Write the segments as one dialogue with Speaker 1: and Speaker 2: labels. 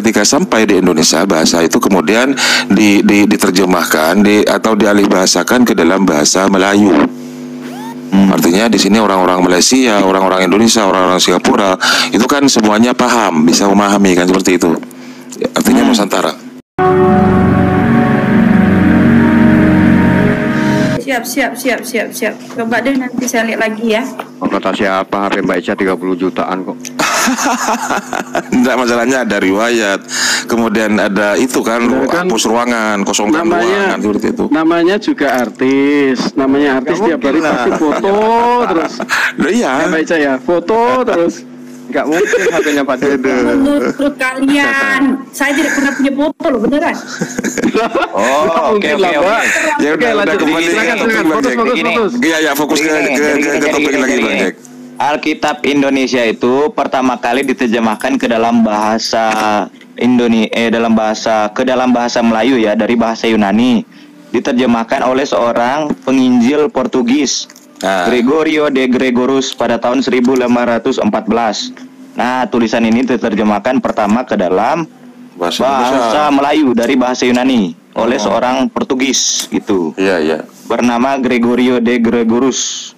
Speaker 1: ketika sampai di Indonesia bahasa itu kemudian diterjemahkan atau dialih bahasakan ke dalam bahasa Melayu. Artinya di sini orang-orang Malaysia, orang-orang Indonesia, orang-orang Singapura itu kan semuanya paham, bisa memahami kan seperti itu. Artinya Nusantara.
Speaker 2: Siap. Coba deh nanti saya lihat lagi ya.
Speaker 3: Oh, kata siapa HP Mbak Ica 30 jutaan kok.
Speaker 1: Enggak, masalahnya ada riwayat. Kemudian ada itu kan, hapus ruangan, kosongkan ruangan seperti itu.
Speaker 4: Namanya juga artis. Namanya artis tiap hari pasti foto terus.
Speaker 1: Loh iya.
Speaker 4: Mbak Ica ya, foto terus.
Speaker 3: Enggak mungkin HP-nya Pak Dodo.
Speaker 2: Menurut kalian, saya tidak pernah punya foto loh, beneran.
Speaker 3: Oh, oke.
Speaker 1: Ya udah
Speaker 4: lanjut.
Speaker 1: kembali ke topik Bang Jack. Iya, fokus ke topik lagi Bang Jack.
Speaker 5: Alkitab Indonesia itu pertama kali diterjemahkan ke dalam bahasa dalam bahasa Melayu ya, dari bahasa Yunani. Diterjemahkan oleh seorang penginjil Portugis, Gregorio de Gregorus pada tahun 1514. Nah, tulisan ini diterjemahkan pertama ke dalam bahasa Melayu dari bahasa Yunani oleh seorang Portugis gitu.
Speaker 1: Iya.
Speaker 5: Bernama Gregorio de Gregorus,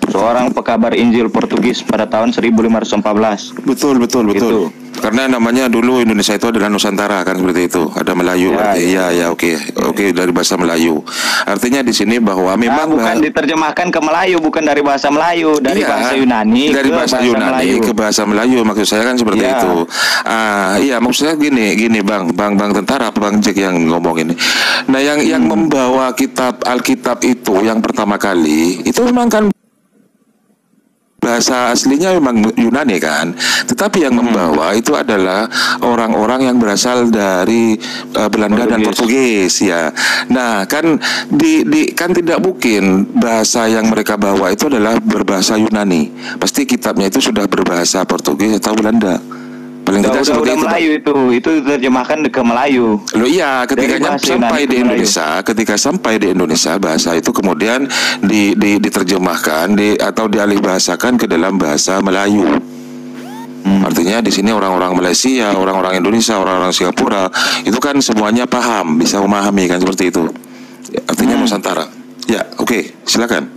Speaker 5: seorang pekabar Injil Portugis pada tahun 1514.
Speaker 1: Betul. Gitu. Karena namanya dulu Indonesia itu adalah Nusantara kan seperti itu. Ada Melayu. Iya, oke, dari bahasa Melayu. Artinya di sini bahwa memang
Speaker 5: bukan diterjemahkan ke Melayu, bukan dari bahasa Melayu, dari bahasa Yunani
Speaker 1: dari bahasa Yunani ke bahasa Melayu. Maksud saya kan seperti itu. Iya, maksud saya gini Bang tentara, Bang Jack yang ngomong ini. Nah, yang membawa Alkitab itu yang pertama kali itu memang kan bahasa aslinya memang Yunani kan, tetapi yang membawa itu adalah orang-orang yang berasal dari Belanda dan Portugis ya. Nah kan kan tidak mungkin bahasa yang mereka bawa itu adalah berbahasa Yunani. Pasti kitabnya itu sudah berbahasa Portugis atau Belanda. Paling tidak seperti itu.
Speaker 5: Melayu itu diterjemahkan ke Melayu.
Speaker 1: Loh iya, ketika sampai di Indonesia bahasa itu kemudian diterjemahkan atau dialih bahasakan ke dalam bahasa Melayu. Artinya di sini orang-orang Malaysia, orang-orang Indonesia, orang-orang Singapura itu kan semuanya paham, bisa memahami kan seperti itu. Artinya Nusantara. Ya, oke, silakan.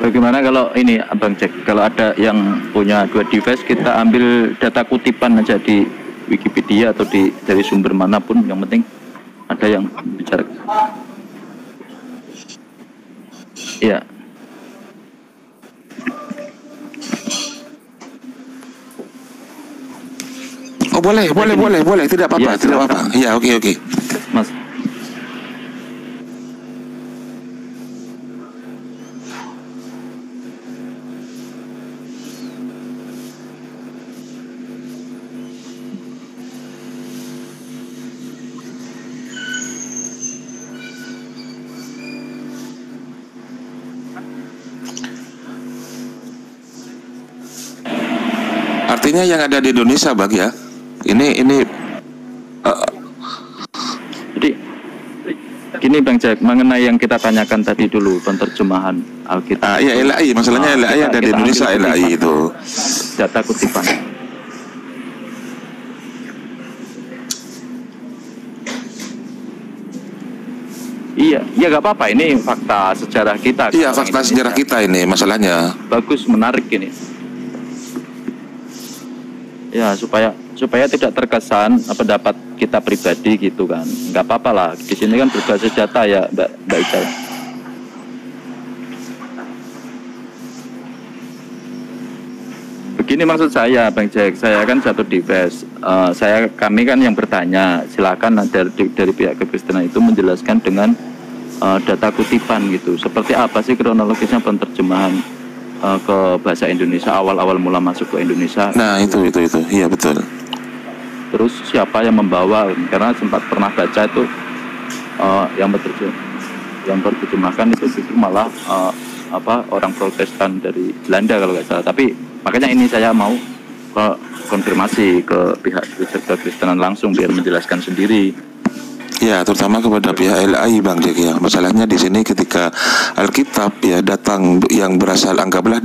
Speaker 6: Bagaimana kalau ini Abang Jack, kalau ada yang punya 2 device, kita ambil data kutipan aja di Wikipedia atau dari sumber manapun, yang penting ada yang bicara. Ya.
Speaker 1: Oh boleh, tidak apa-apa, tidak apa-apa. Ya, oke.
Speaker 6: Mas.
Speaker 1: Artinya yang ada di Indonesia Bang ya. Ini
Speaker 6: Jadi gini Bang Jack, mengenai yang kita tanyakan tadi dulu, penerjemahan Alkitab.
Speaker 1: Iya LAI, masalahnya LAI ada di Indonesia, LAI itu.
Speaker 6: Data kutipan. Iya, ya nggak apa-apa. Ini fakta sejarah kita.
Speaker 1: Iya, fakta sejarah kita ini masalahnya.
Speaker 6: Bagus, menarik ini. Ya, supaya tidak terkesan pendapat kita pribadi gitu kan. Nggak apa-apa lah. Di sini kan berbasis data ya, Mbak Ica. Begini maksud saya, Bang Jack. Saya kan satu device. Kami kan yang bertanya. Silakan dari pihak Kekristenan itu menjelaskan dengan data kutipan gitu. Seperti apa sih kronologisnya penerjemahan ke bahasa Indonesia awal-awal mula masuk ke Indonesia?
Speaker 1: Nah, itu. Iya, betul.
Speaker 6: Terus siapa yang membawa? Karena sempat pernah baca itu yang terjemahkan itu justru malah orang Protestan dari Belanda kalau nggak salah. Tapi makanya ini saya mau konfirmasi ke pihak Kekristenan langsung biar menjelaskan sendiri.
Speaker 1: Ya, terutama kepada pihak LAI, Bang Jack ya. Masalahnya di sini ketika Alkitab ya datang yang berasal, anggaplah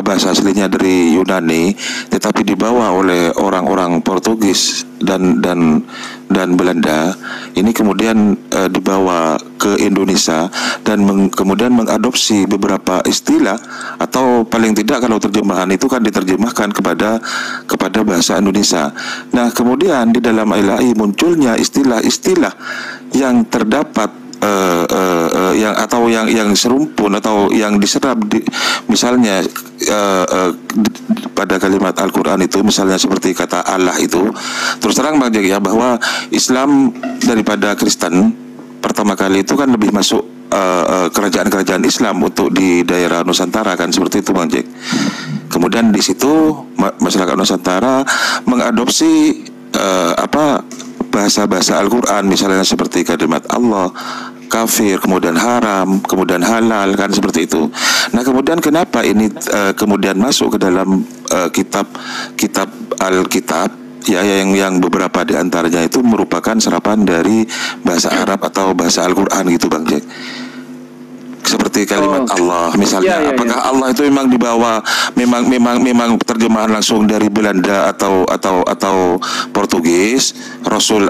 Speaker 1: bahasa aslinya dari Yunani, tetapi dibawa oleh orang-orang Portugis dan Belanda, ini kemudian dibawa ke Indonesia dan kemudian mengadopsi beberapa istilah, atau paling tidak kalau terjemahan itu kan diterjemahkan kepada bahasa Indonesia. Nah, kemudian di dalam LAI munculnya istilah-istilah yang terdapat yang serumpun atau yang diserap misalnya pada kalimat Al-Quran itu, misalnya seperti kata Allah itu. Terus terang Bang Jack ya, bahwa Islam daripada Kristen pertama kali itu kan lebih masuk kerajaan-kerajaan Islam untuk di daerah Nusantara kan, seperti itu Bang Jack. Kemudian di situ masyarakat Nusantara mengadopsi bahasa-bahasa Al-Quran, misalnya seperti kalimat Allah, kafir, kemudian haram, kemudian halal, kan seperti itu. Nah, kemudian kenapa ini kemudian masuk ke dalam kitab Alkitab ya, yang beberapa di antaranya itu merupakan serapan dari bahasa Arab atau bahasa Al-Quran gitu Bang Jack. Seperti kalimat Allah misalnya, apakah Allah itu memang dibawa memang terjemahan langsung dari Belanda atau Portugis, Rasul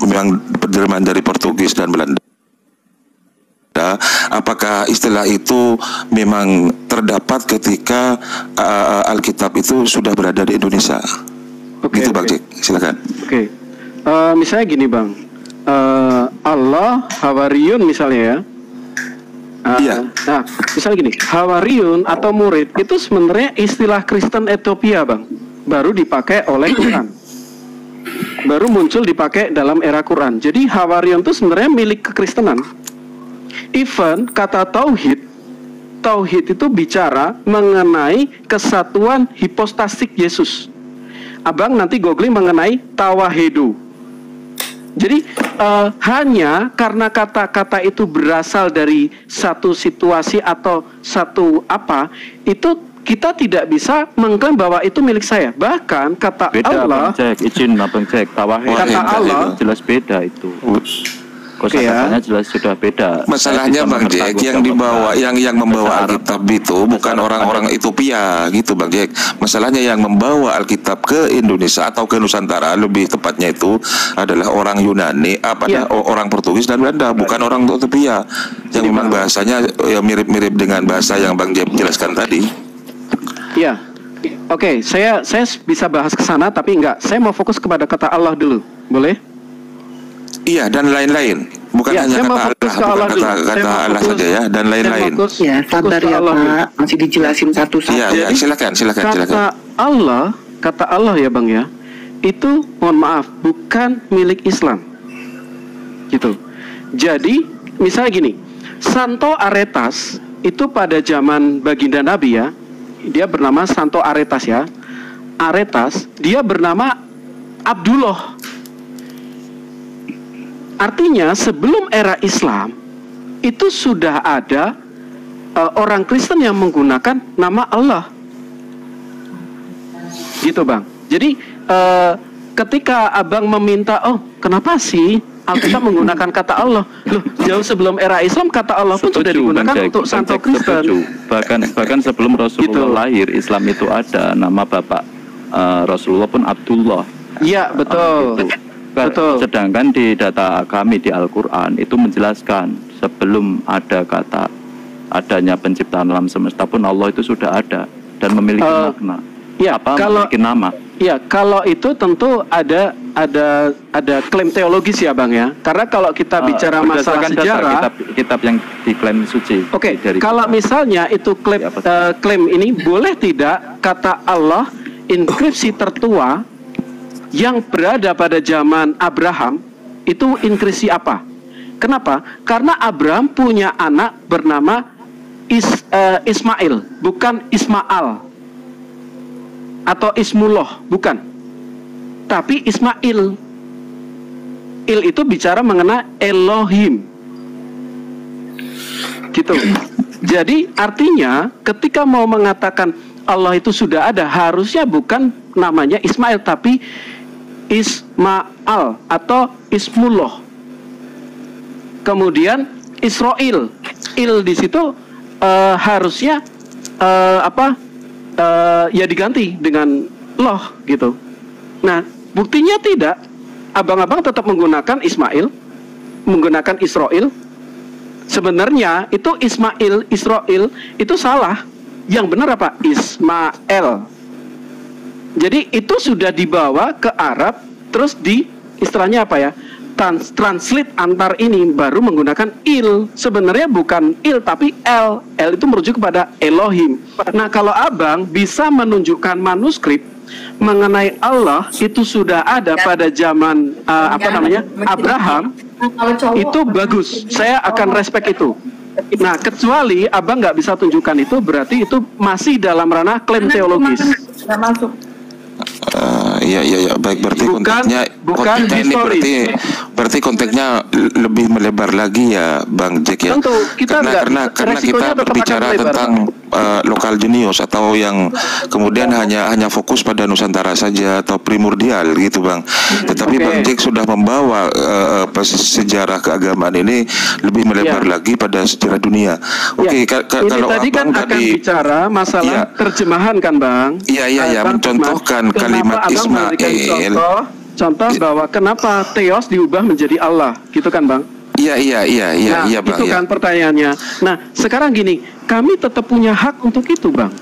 Speaker 1: memang terjemahan dari Portugis dan Belanda? Apakah istilah itu memang terdapat ketika Alkitab itu sudah berada di Indonesia? Gitu Bang Jack, silakan.
Speaker 4: Misalnya gini Bang, Allah Hawariyun misalnya ya.
Speaker 1: Iya.
Speaker 4: Nah, misalnya gini, Hawariyun atau murid itu sebenarnya istilah Kristen Ethiopia Bang, baru dipakai oleh Quran, baru muncul dipakai dalam era Quran. Jadi Hawariyun itu sebenarnya milik kekristenan. Even kata tauhid itu bicara mengenai kesatuan hipostasik Yesus. Abang nanti googling mengenai tawahedu. Jadi hanya karena kata-kata itu berasal dari satu situasi atau satu itu kita tidak bisa mengklaim bahwa itu milik saya. Bahkan kata
Speaker 6: beda,
Speaker 4: Allah,
Speaker 6: Abang Cek, kata Allah
Speaker 4: jelas
Speaker 6: beda itu. Kosakatanya jelas sudah beda.
Speaker 1: Masalahnya Bang Jack, yang dibawa yang membawa Alkitab itu bukan orang-orang Ethiopia gitu Bang Jack. Masalahnya yang membawa Alkitab ke Indonesia atau ke Nusantara, lebih tepatnya itu adalah orang Yunani, orang Portugis dan Belanda, bukan orang Ethiopia yang memang bahasanya ya mirip-mirip dengan bahasa yang Bang Jack jelaskan tadi.
Speaker 4: Iya. Oke, saya bisa bahas ke sana, tapi enggak. Saya mau fokus kepada kata Allah dulu. Boleh?
Speaker 1: Iya, dan lain-lain. Bukan hanya kata Allah, kata Allah saja ya, dan lain-lain.
Speaker 7: Ya, sabar ya Pak, masih dijelasin satu-satu.
Speaker 1: Iya, silakan.
Speaker 4: Kata Allah ya Bang ya, itu mohon maaf bukan milik Islam. Gitu. Jadi, misalnya gini, Santo Aretas itu pada zaman baginda Nabi ya, dia bernama Santo Aretas ya. Aretas, dia bernama Abdullah. Artinya sebelum era Islam itu sudah ada orang Kristen yang menggunakan nama Allah, gitu Bang. Jadi ketika Abang meminta, oh kenapa sih Alkitab menggunakan kata Allah? Loh, jauh sebelum era Islam kata Allah pun sudah digunakan untuk Santo Kristen.
Speaker 6: Bahkan sebelum Rasulullah lahir, Islam itu ada nama bapak Rasulullah pun Abdullah.
Speaker 4: Iya betul.
Speaker 6: Gitu.
Speaker 4: Betul.
Speaker 6: Sedangkan di data kami di Al-Quran itu menjelaskan sebelum ada kata adanya penciptaan alam semesta pun Allah itu sudah ada dan memiliki makna.
Speaker 4: Ya,
Speaker 6: memiliki nama.
Speaker 4: Ya, kalau itu tentu ada klaim teologis ya Bang ya. Karena kalau kita bicara masalah sejarah,
Speaker 6: kitab yang diklaim suci.
Speaker 4: Oke, kalau misalnya itu klaim ini boleh tidak kata Allah inskripsi tertua yang berada pada zaman Abraham itu inskripsi apa? Kenapa? Karena Abraham punya anak bernama Ismail, bukan Ismaal atau Ismullah, bukan, tapi Ismail. Il itu bicara mengenai Elohim, gitu. Jadi artinya ketika mau mengatakan Allah itu sudah ada, harusnya bukan namanya Ismail tapi Ismaal atau Ismullah. Kemudian Israel, il di situ harusnya ya diganti dengan loh gitu. Nah, buktinya tidak. Abang-abang tetap menggunakan Ismail, menggunakan Israel. Sebenarnya itu Ismail, Israel itu salah. Yang benar apa? Ismail. Jadi itu sudah dibawa ke Arab, terus di istilahnya apa ya? Translate antar ini baru menggunakan il. Sebenarnya bukan il tapi el. El itu merujuk kepada Elohim. Nah, kalau abang bisa menunjukkan manuskrip mengenai Allah itu sudah ada pada zaman Abraham, itu bagus. Saya akan respect itu. Nah, kecuali abang nggak bisa tunjukkan itu, berarti itu masih dalam ranah klaim teologis.
Speaker 2: Nggak masuk.
Speaker 1: Iya, baik, berarti konteksnya ini berarti konteksnya lebih melebar lagi ya Bang Jack ya.
Speaker 4: Tentu,
Speaker 1: karena kita berbicara tentang lokal jenius atau yang kemudian hanya fokus pada Nusantara saja atau primordial gitu Bang. Tetapi Bang Jack sudah membawa sejarah keagamaan ini lebih melebar lagi pada sejarah dunia. Kalau
Speaker 4: tadi kan akan bicara masalah terjemahan kan Bang?
Speaker 1: Iya, mencontohkan kalimat Ismail.
Speaker 4: Contoh bahwa kenapa Theos diubah menjadi Allah, gitu kan Bang?
Speaker 1: Iya, Bang.
Speaker 4: Itu kan pertanyaannya. Nah, sekarang gini, kami tetap punya hak untuk itu, Bang.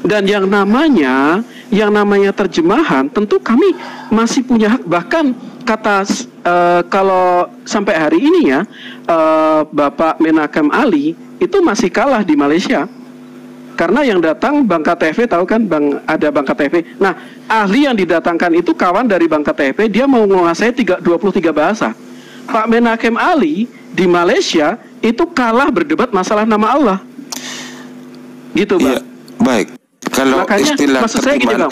Speaker 4: Dan yang namanya terjemahan, tentu kami masih punya hak. Bahkan kata kalau sampai hari ini ya, Bapak Menachem Ali itu masih kalah di Malaysia. Karena yang datang Bang KTV, tahu kan ada Bang KTV. Nah, ahli yang didatangkan itu kawan dari Bang KTV, dia mau menguasai 23 bahasa. Pak Menachem Ali di Malaysia itu kalah berdebat masalah nama Allah. Gitu, Bang.
Speaker 1: Ya, baik. Kalau
Speaker 4: makanya,
Speaker 1: istilah terjemahan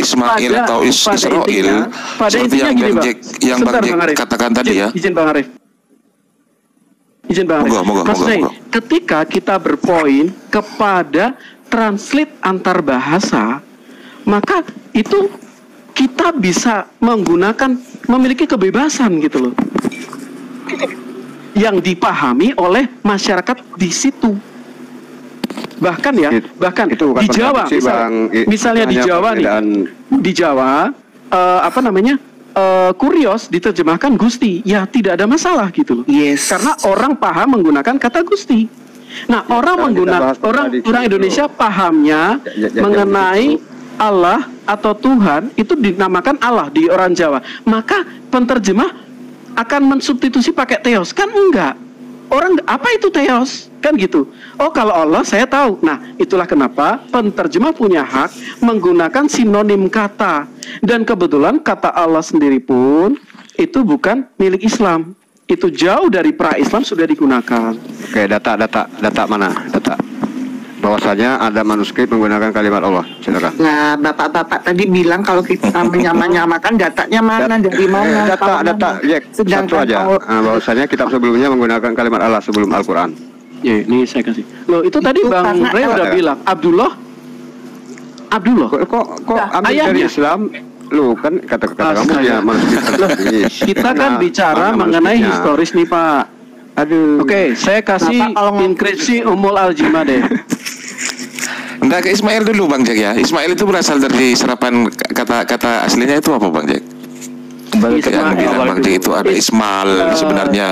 Speaker 1: Ismail atau Israel seperti yang Bang Jack katakan tadi ya.
Speaker 4: Izin Bang Arif. Maksudnya ketika kita berpoin kepada translate antar bahasa, maka itu kita bisa memiliki kebebasan gitu loh, yang dipahami oleh masyarakat di situ. Bahkan di Jawa, misalnya di Jawa nih, di Jawa Kurios diterjemahkan Gusti, ya tidak ada masalah gitu loh.
Speaker 7: Yes.
Speaker 4: Karena orang paham menggunakan kata Gusti. Nah, orang Indonesia pahamnya mengenai Allah atau Tuhan itu dinamakan Allah di orang Jawa. Maka penterjemah akan mensubstitusi pakai Theos, kan enggak. Orang apa itu Theos? Kan gitu. Oh, kalau Allah saya tahu. Nah, itulah kenapa penterjemah punya hak menggunakan sinonim kata. Dan kebetulan kata Allah sendiri pun itu bukan milik Islam. Itu jauh dari pra-Islam sudah digunakan.
Speaker 3: Oke, data mana? Data. Bahwasanya ada manuskrip menggunakan kalimat Allah. Silakan.
Speaker 7: Nah, bapak-bapak tadi bilang kalau kita menyamakan datanya mana, dari mana?
Speaker 3: Data, satu aja. Bahwasanya kitab sebelumnya menggunakan kalimat Allah sebelum Al-Quran.
Speaker 4: Ya, ini saya kasih. Loh, itu tadi itu Bang Ray udah bilang Abdullah.
Speaker 3: Kok ambil dari Islam? Lu kan kata-kata kamu ya manuskrip.
Speaker 4: Kita kan bicara mengenai historis nih, Pak.
Speaker 3: Aduh.
Speaker 4: Oke, saya kasih inskripsi Ummul Al-Jimah deh.
Speaker 1: Enggak, ke Ismail dulu Bang Jack ya. Ismail itu berasal dari serapan kata aslinya itu apa Bang Jack?
Speaker 6: Kembali ke
Speaker 1: yang bilang Bang J itu ada Ismail sebenarnya.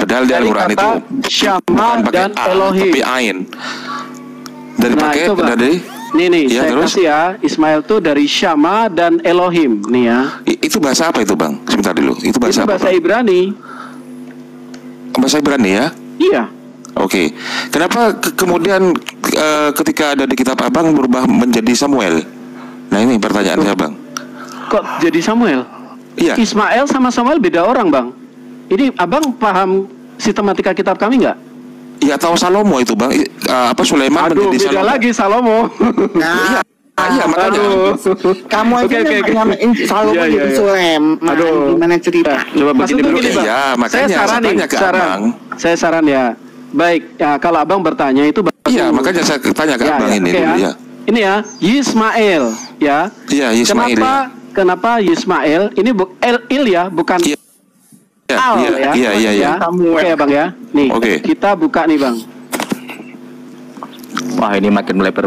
Speaker 1: Padahal di Al-Quran itu
Speaker 4: Syama dan Elohim.
Speaker 1: Tapi Ain. Dari pakai dari
Speaker 4: Nih,
Speaker 1: ya,
Speaker 4: saya
Speaker 1: terus?
Speaker 4: kasih ya. Ismail tuh dari Syama dan Elohim, nih ya.
Speaker 1: Itu bahasa apa itu Bang? Sebentar dulu. Itu bahasa apa?
Speaker 4: Bahasa Ibrani.
Speaker 1: Bahasa Ibrani ya?
Speaker 4: Iya.
Speaker 1: Oke. Kenapa kemudian ketika ada di kitab Abang berubah menjadi Samuel? Nah ini pertanyaan saya Bang.
Speaker 4: Kok jadi Samuel?
Speaker 1: Iya.
Speaker 4: Ismail sama Samuel beda orang Bang. Ini Abang paham sistematika kitab kami nggak?
Speaker 1: Iya, tahu Salomo itu Bang. Sulaiman menjadi
Speaker 4: beda
Speaker 1: Salomo.
Speaker 4: lagi Salomo.
Speaker 7: Nah,
Speaker 1: Iya makanya.
Speaker 7: kamu aja nyamain Salomo jadi Sulaiman. Gimana cerita?
Speaker 6: Coba begini
Speaker 4: Maksudnya
Speaker 6: bro.
Speaker 4: gini, Bang.
Speaker 1: Iya, makanya
Speaker 4: saya saran nih,
Speaker 1: tanya ke Abang.
Speaker 4: Saya saran ya. Baik, ya, kalau Abang bertanya itu
Speaker 1: Iya, makanya saya tanya ke Abang ini
Speaker 4: oke
Speaker 1: dulu ya.
Speaker 4: Ini ya, Yismael ya.
Speaker 1: Iya, Yismail.
Speaker 4: Kenapa Yismail? Ini Il ya, bukan
Speaker 1: Iya.
Speaker 4: Al ya.
Speaker 1: Iya.
Speaker 4: Oke Bang ya. Nih, kita buka nih Bang.
Speaker 6: Wah ini makin melebar.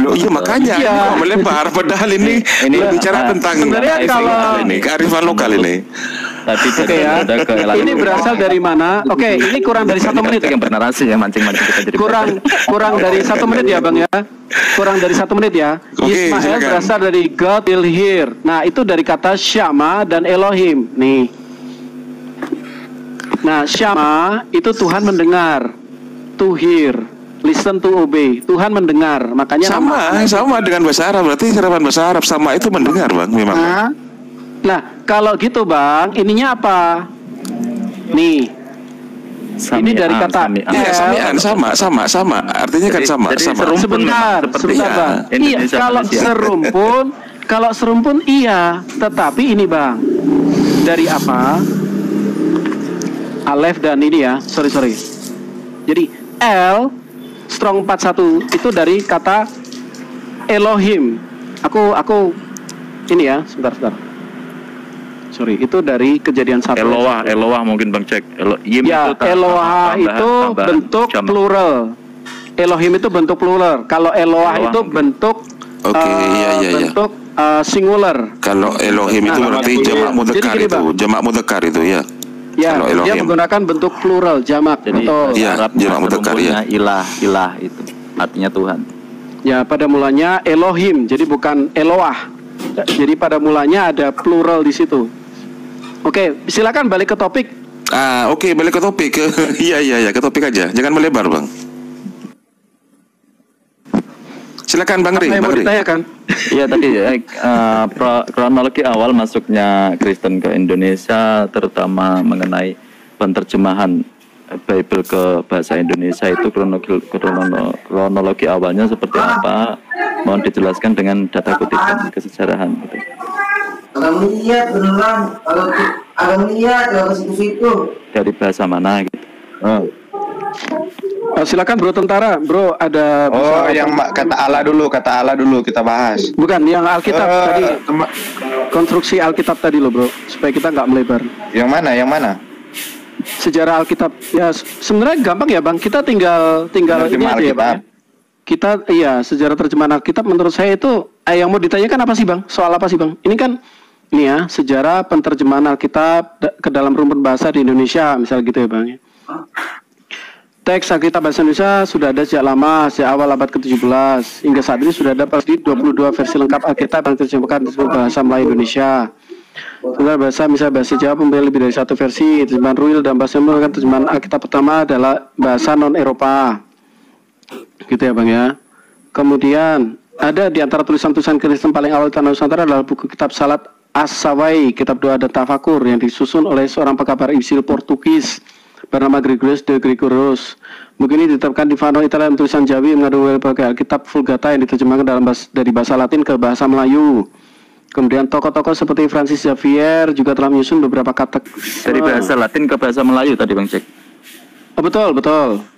Speaker 1: Loh, iya makanya ini kok melebar. Padahal ini bicara tentang
Speaker 4: sebenarnya kalau
Speaker 1: ini kearifan lokal ini.
Speaker 6: Tadi
Speaker 4: ya. Ini berasal dari mana? Oke, ini kurang dari 1 menit.
Speaker 6: Yang bernarasi ya mancing-mancing kita jadi
Speaker 4: kurang dari 1 menit ya Bang ya. Kurang dari 1 menit ya. Ismail berasal dari God will hear. Nah itu dari kata Syama dan Elohim. Nih. Nah Syama itu Tuhan mendengar. To hear. Listen to obey. Tuhan mendengar. Makanya
Speaker 1: sama dengan bahasa Arab. Berarti serapan bahasa Arab sama itu mendengar Bang memang.
Speaker 4: Nah kalau gitu Bang, ininya apa? Nih. Ini dari kata
Speaker 1: Iya, samian sama. Artinya kan sama.
Speaker 4: Sebentar Bang. Iya, kalau serumpun iya, tetapi ini Bang. Dari apa? Alef dan ini ya. Sorry. Jadi L Strong 41 itu dari kata Elohim. Aku ini ya, sebentar. Sorry, itu dari Kejadian 1.
Speaker 6: Eloah mungkin Bang cek.
Speaker 4: Eloah itu bentuk plural. Elohim itu bentuk plural. Kalau Eloah itu bentuk bentuk singular.
Speaker 1: Kalau Elohim itu berarti jamak mudzakkar itu, jamak mudzakkar itu ya.
Speaker 4: Ya, dia menggunakan bentuk plural, jamak.
Speaker 6: Jadi jamak mudzakkar ya. Ilah itu artinya Tuhan.
Speaker 4: Ya, pada mulanya Elohim, jadi bukan Eloah. Jadi pada mulanya ada plural di situ. Oke, silakan balik ke topik.
Speaker 1: Oke, balik ke topik. Iya, ke topik aja. Jangan melebar, Bang. Silakan Bang Ri.
Speaker 4: Mau ditanyakan?
Speaker 6: Iya tadi kronologi awal masuknya Kristen ke Indonesia, terutama mengenai penerjemahan Bible ke bahasa Indonesia itu kronologi awalnya seperti apa? Mohon dijelaskan dengan data kutipan kesejarahan. Gitu.
Speaker 8: Kalau lihat beneran, kalau lihat kalau ke situ.
Speaker 6: Dari bahasa mana gitu?
Speaker 4: Silakan Bro Tentara, Bro ada.
Speaker 5: Yang kata Allah dulu kita bahas.
Speaker 4: Bukan yang Alkitab tadi, konstruksi Alkitab tadi loh Bro, supaya kita nggak melebar.
Speaker 5: Yang mana?
Speaker 4: Sejarah Alkitab ya sebenarnya gampang ya Bang, kita tinggal ini aja ya Bang. Kita sejarah terjemahan Alkitab menurut saya itu yang mau ditanyakan apa sih Bang? Soal apa sih Bang? Ini kan nih ya sejarah penerjemahan Alkitab ke dalam rumpun bahasa di Indonesia misal gitu ya Bang ya. Teks Alkitab bahasa Indonesia sudah ada sejak lama, sejak awal abad ke-17 hingga saat ini sudah ada pasti 22 versi lengkap Alkitab yang diterjemahkan di bahasa Melayu Indonesia. Sebenarnya misalnya bahasa Jawa mempunyai lebih dari satu versi. Terjemahan Ruil dan bahasa Melayu terjemahan Alkitab pertama adalah bahasa non-Eropa. Gitu ya Bang ya. Kemudian ada di antara tulisan-tulisan Kristen paling awal di tanah Nusantara adalah buku kitab Salat As-Sawai, kitab doa dan tafakur yang disusun oleh seorang pekabar Injil Portugis bernama Gregorius de Gregorius. Buku ini ditetapkan di Fano, Italia dan tulisan Jawi mengandung berbagai Alkitab Vulgata yang diterjemahkan dari bahasa Latin ke bahasa Melayu. Kemudian tokoh-tokoh seperti Francis Xavier juga telah menyusun beberapa kata
Speaker 6: dari bahasa Latin ke bahasa Melayu tadi Bang Cek.
Speaker 4: Betul.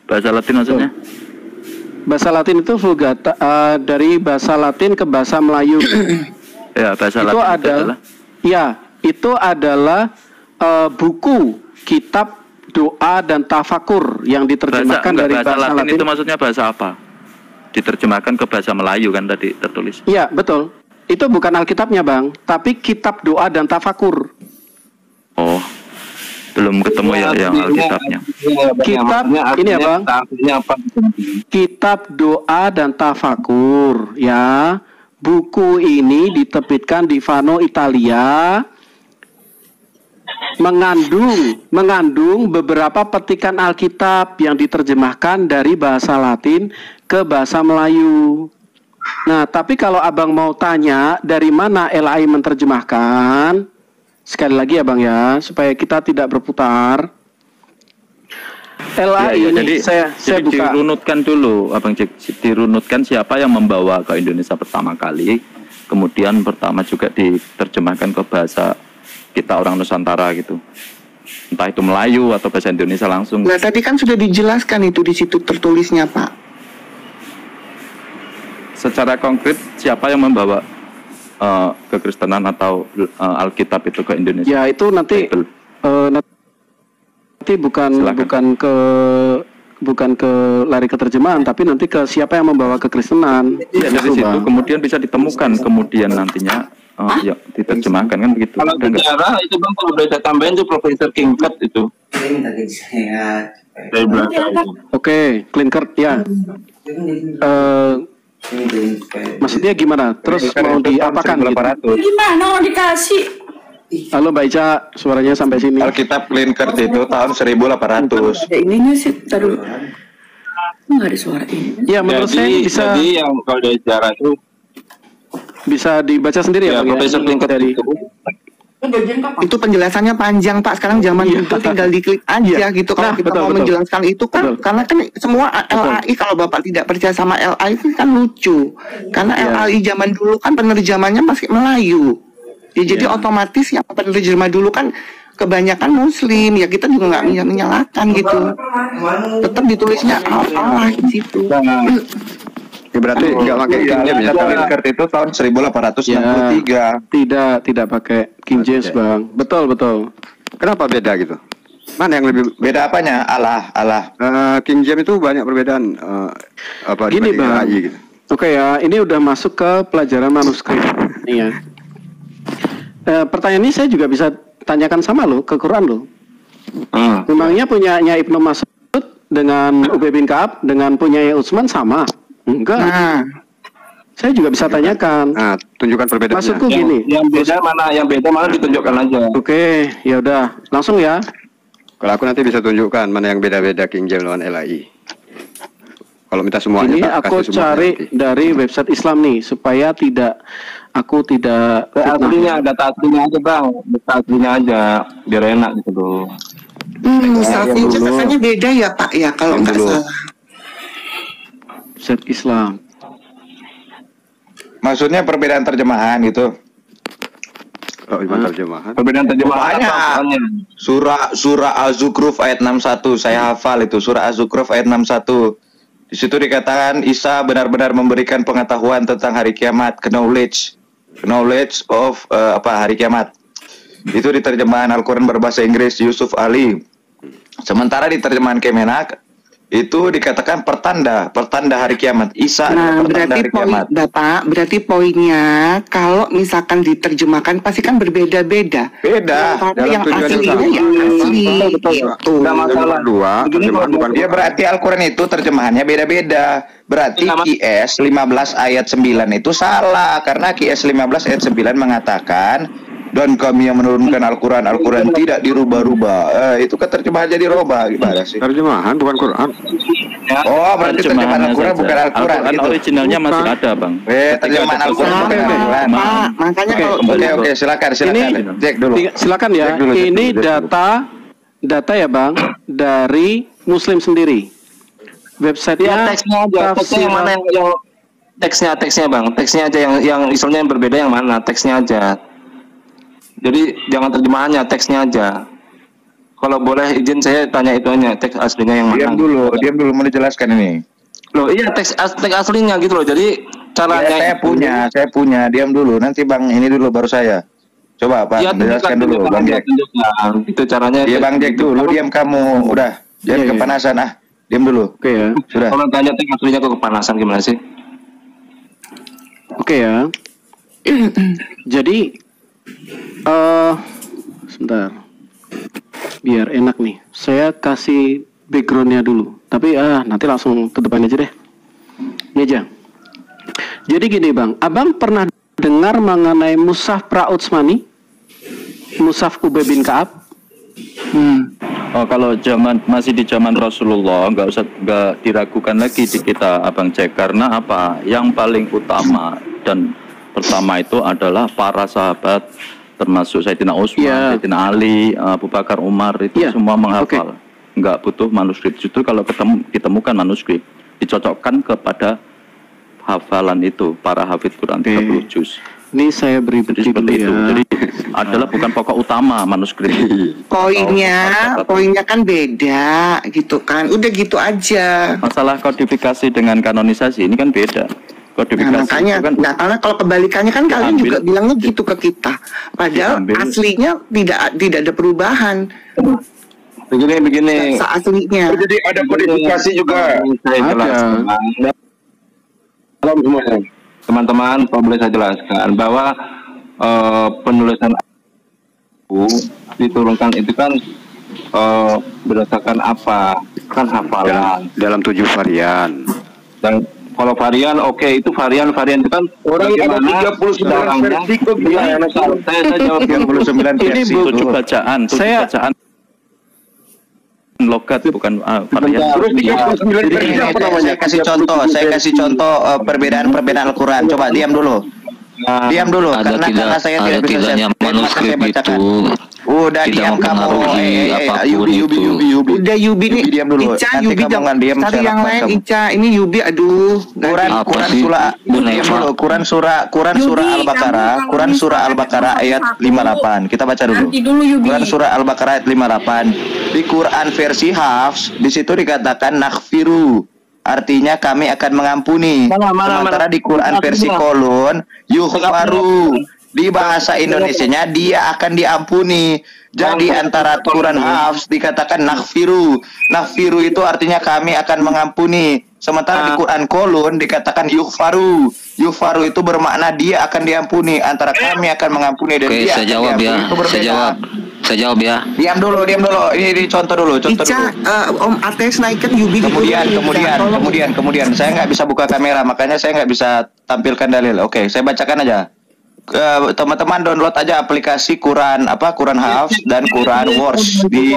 Speaker 6: Bahasa Latin maksudnya?
Speaker 4: Bahasa Latin itu Vulgata dari bahasa Latin ke bahasa Melayu.
Speaker 6: Ya, bahasa
Speaker 4: itu
Speaker 6: Latin
Speaker 4: itu adalah buku kitab doa dan tafakur yang diterjemahkan dari bahasa Latin.
Speaker 6: Itu maksudnya bahasa apa? Diterjemahkan ke bahasa Melayu kan tadi tertulis.
Speaker 4: Iya, betul. Itu bukan Alkitabnya Bang, tapi kitab doa dan tafakur.
Speaker 6: Oh, belum ketemu ya yang Alkitabnya.
Speaker 4: Kitab ini ya Bang, kitab doa dan tafakur ya. Buku ini diterbitkan di Fano, Italia, mengandung beberapa petikan Alkitab yang diterjemahkan dari bahasa Latin ke bahasa Melayu. Nah, tapi kalau Abang mau tanya dari mana LAI menerjemahkan, sekali lagi ya Bang ya, supaya kita tidak berputar. LAI ini saya buka.
Speaker 6: Dirunutkan dulu, Abang Jack, dirunutkan siapa yang membawa ke Indonesia pertama kali, kemudian pertama juga diterjemahkan ke bahasa kita orang Nusantara gitu. Entah itu Melayu atau bahasa Indonesia langsung.
Speaker 7: Nah, tadi kan sudah dijelaskan itu di situ tertulisnya, Pak.
Speaker 6: Secara konkret siapa yang membawa kekristenan atau Alkitab itu ke Indonesia?
Speaker 4: Ya itu nanti nanti bukan ke lari ke terjemahan, tapi nanti ke siapa yang membawa kekristenan.
Speaker 6: Ya, dari situ kemudian bisa ditemukan kemudian nantinya ya diterjemahkan kan begitu.
Speaker 9: Kalau sejarah itu Bang, kalau boleh saya tambahin itu Profesor Kingkert itu. Dari belakang itu.
Speaker 4: Oke, Klinker ya. Maksudnya gimana? Terus mau diapakan gitu?
Speaker 2: Gimana mau dikasih?
Speaker 4: Halo Mbak Ica, suaranya sampai sini.
Speaker 5: Alkitab Klinker itu tahun 1800.
Speaker 2: Ada ininya sih, taruh. Nggak ada suara ini.
Speaker 4: Ya menurut saya ini bisa.
Speaker 9: Jadi yang kalau dari sejarah itu
Speaker 4: bisa dibaca sendiri ya,
Speaker 9: Profesor Klinker
Speaker 4: dari.
Speaker 7: Itu penjelasannya panjang Pak. Sekarang zaman itu tinggal diklik aja gitu. Kalau kita mau menjelaskan itu kan, karena kan semua LAI, kalau Bapak tidak percaya sama LAI itu kan lucu. Karena LAI zaman dulu kan penerjemahnya masih Melayu. Ya, jadi otomatis yang penerjemah dulu kan kebanyakan Muslim. Ya kita juga nggak menyalahkan gitu. Tetap ditulisnya Allah di situ.
Speaker 3: Ya, berarti nggak pakai King James ya?
Speaker 5: Klinker itu tahun 1863.
Speaker 4: Tidak pakai King James Bang. Betul.
Speaker 3: Kenapa beda gitu? Mana yang lebih
Speaker 5: beda apanya? Allah.
Speaker 3: King James itu banyak perbedaan apa
Speaker 4: gini Bang.
Speaker 3: gitu.
Speaker 4: Oke ya, ini udah masuk ke pelajaran manuskrip. Iya. Pertanyaan ini saya juga bisa tanyakan sama lo ke Quran lo. Memangnya punyanya Ibnu Mas'ud dengan Ubay bin Ka'ab dengan punyanya Utsman sama? Enggak. Saya juga bisa tanyakan.
Speaker 3: Nah, tunjukkan perbedaannya.
Speaker 4: Maksudku gini.
Speaker 9: Yang beda mana ditunjukkan aja.
Speaker 4: Oke, ya udah, langsung ya.
Speaker 3: Kalau aku nanti bisa tunjukkan mana yang beda-beda King James lawan LAI. Kalau minta semuanya.
Speaker 4: Ini aku cari dari website Islam nih supaya aku tidak
Speaker 9: aslinya, data aslinya aja Bang, data aslinya aja biar enak gitu loh.
Speaker 7: Misalnya catatannya beda ya Pak ya kalau nggak salah.
Speaker 4: Website Islam.
Speaker 5: Maksudnya perbedaan terjemahan gitu.
Speaker 3: Oh, terjemahan.
Speaker 9: Perbedaan terjemahan
Speaker 5: Surah Az-Zukhruf ayat 61. Saya hafal itu surah Az-Zukhruf ayat 61. Di situ dikatakan Isa benar-benar memberikan pengetahuan tentang hari kiamat, knowledge of hari kiamat. Itu di terjemahan Al-Quran berbahasa Inggris Yusuf Ali. Sementara di terjemahan Kemenak itu dikatakan pertanda hari kiamat. Isa pertanda hari kiamat.
Speaker 7: Bapak, berarti poinnya kalau misalkan diterjemahkan pasti kan berbeda-beda.
Speaker 5: Beda.
Speaker 7: Dalam yang aslinya yang asli. Betul.
Speaker 3: Tidak masalah. Terjemahan bukan
Speaker 5: dia berarti Al-Quran itu terjemahannya beda-beda. Berarti QS 15 ayat 9 itu salah karena QS 15 ayat 9 mengatakan dan kami yang menurunkan Al-Quran tidak dirubah-rubah. Itu kan terjemahan jadi robah gimana sih?
Speaker 3: Terjemahan bukan Quran.
Speaker 5: Oh, berarti terjemahan Al-Quran bukan Al-Quran.
Speaker 6: Gitu. Originalnya masih ada, Bang.
Speaker 5: Terjemahan Al-Quran bukan Al-Quran.
Speaker 7: Makanya
Speaker 5: Oke, silakan.
Speaker 4: Ini
Speaker 5: cek dulu.
Speaker 4: Silakan ya. Ini data ya, Bang, dari Muslim sendiri. Websitenya
Speaker 9: teksnya aja. Teksnya yang mana yang teksnya Bang. Teksnya aja yang istilahnya yang berbeda yang mana? Teksnya aja. Jadi jangan terjemahannya, teksnya aja. Kalau boleh izin saya tanya itu aja, teks aslinya yang mana?
Speaker 5: Diam dulu mau dijelaskan ini.
Speaker 9: Loh iya teks aslinya gitu loh. Jadi caranya
Speaker 5: saya punya. Diam dulu. Nanti Bang ini dulu baru saya. Coba Pak, jelaskan dulu Bang Jack.
Speaker 9: Itu caranya.
Speaker 5: Iya Bang Jack dulu, diam kamu. Udah, jangan kepanasan Diam dulu.
Speaker 4: Oke ya.
Speaker 9: Sudah. Kalau tanya teks aslinya kok kepanasan gimana sih?
Speaker 4: Oke ya. Jadi sebentar. Biar enak nih. Saya kasih backgroundnya dulu. Tapi nanti langsung ke depan aja deh. Ini aja. Jadi gini Bang, Abang pernah dengar mengenai Mushaf Pra-Utsmani? Mushaf Ubay bin Ka'ab?
Speaker 6: Oh, kalau masih di zaman Rasulullah, nggak diragukan lagi di kita Abang cek. Karena apa? Yang paling utama dan pertama itu adalah para sahabat, termasuk Sayyidina Utsman, Sayyidina Ali, Abu Bakar, Umar, itu semua menghafal. Nggak butuh manuskrip. Justru kalau ditemukan manuskrip, dicocokkan kepada hafalan itu para hafid Quran 30 juz.
Speaker 4: Ini saya beri bukti dulu ya.
Speaker 6: Jadi adalah bukan pokok utama manuskrip.
Speaker 7: Poinnya kan beda gitu kan. Udah gitu aja.
Speaker 6: Masalah kodifikasi dengan kanonisasi ini kan beda. Kodifikasi
Speaker 7: makanya
Speaker 6: kan,
Speaker 7: karena kalau kebalikannya kan kalian juga bilangnya gitu ke kita. Padahal aslinya tidak ada perubahan.
Speaker 9: Begini.
Speaker 7: Aslinya.
Speaker 10: Jadi ada kodifikasi juga.
Speaker 9: Saya jelaskan. Teman-teman, boleh saya jelaskan bahwa penulisan diturunkan itu kan berdasarkan apa? Kan hafalan
Speaker 3: dalam 7 varian.
Speaker 9: Dan kalau varian itu varian itu kan
Speaker 10: orang ada 39 versi kok gimana?
Speaker 9: Saya jawab 39 versi.
Speaker 6: Ini 7 bacaan, 7 bacaan logat bukan varian.
Speaker 5: Saya kasih contoh perbedaan Al-Quran. Coba diam dulu. Karena saya tidak bisa
Speaker 11: manuskrip itu
Speaker 5: udah diam kamu.
Speaker 7: Yubi udah Yubi nih.
Speaker 5: Diam dulu.
Speaker 7: Ica Yubi jangan diam. Cari yang lain Ica. Ini Yubi aduh. Quran surah Al-Baqarah ayat 58. Kita baca dulu. Quran surah Al-Baqarah ayat 58. Di Quran versi Hafs di situ dikatakan naghfiru. Artinya kami akan mengampuni. Sementara di Quran versi kolon yughfaru. Di bahasa Indonesianya dia akan diampuni. Jadi antara Quran Hafs dikatakan naghfiru. Naghfiru itu artinya kami akan mengampuni. Sementara di Quran kolon dikatakan yughfaru. Yughfaru itu bermakna dia akan diampuni. Antara kami akan mengampuni dan dia
Speaker 11: saya jawab ya. Saya jawab ya.
Speaker 5: Diam dulu. Ini contoh dulu.
Speaker 7: Ica, Om Ates naikkan Yubi.
Speaker 5: Kemudian saya nggak bisa buka kamera, makanya saya nggak bisa tampilkan dalil. Oke, saya bacakan aja. Teman-teman download aja aplikasi Quran Hafs dan Quran Wars di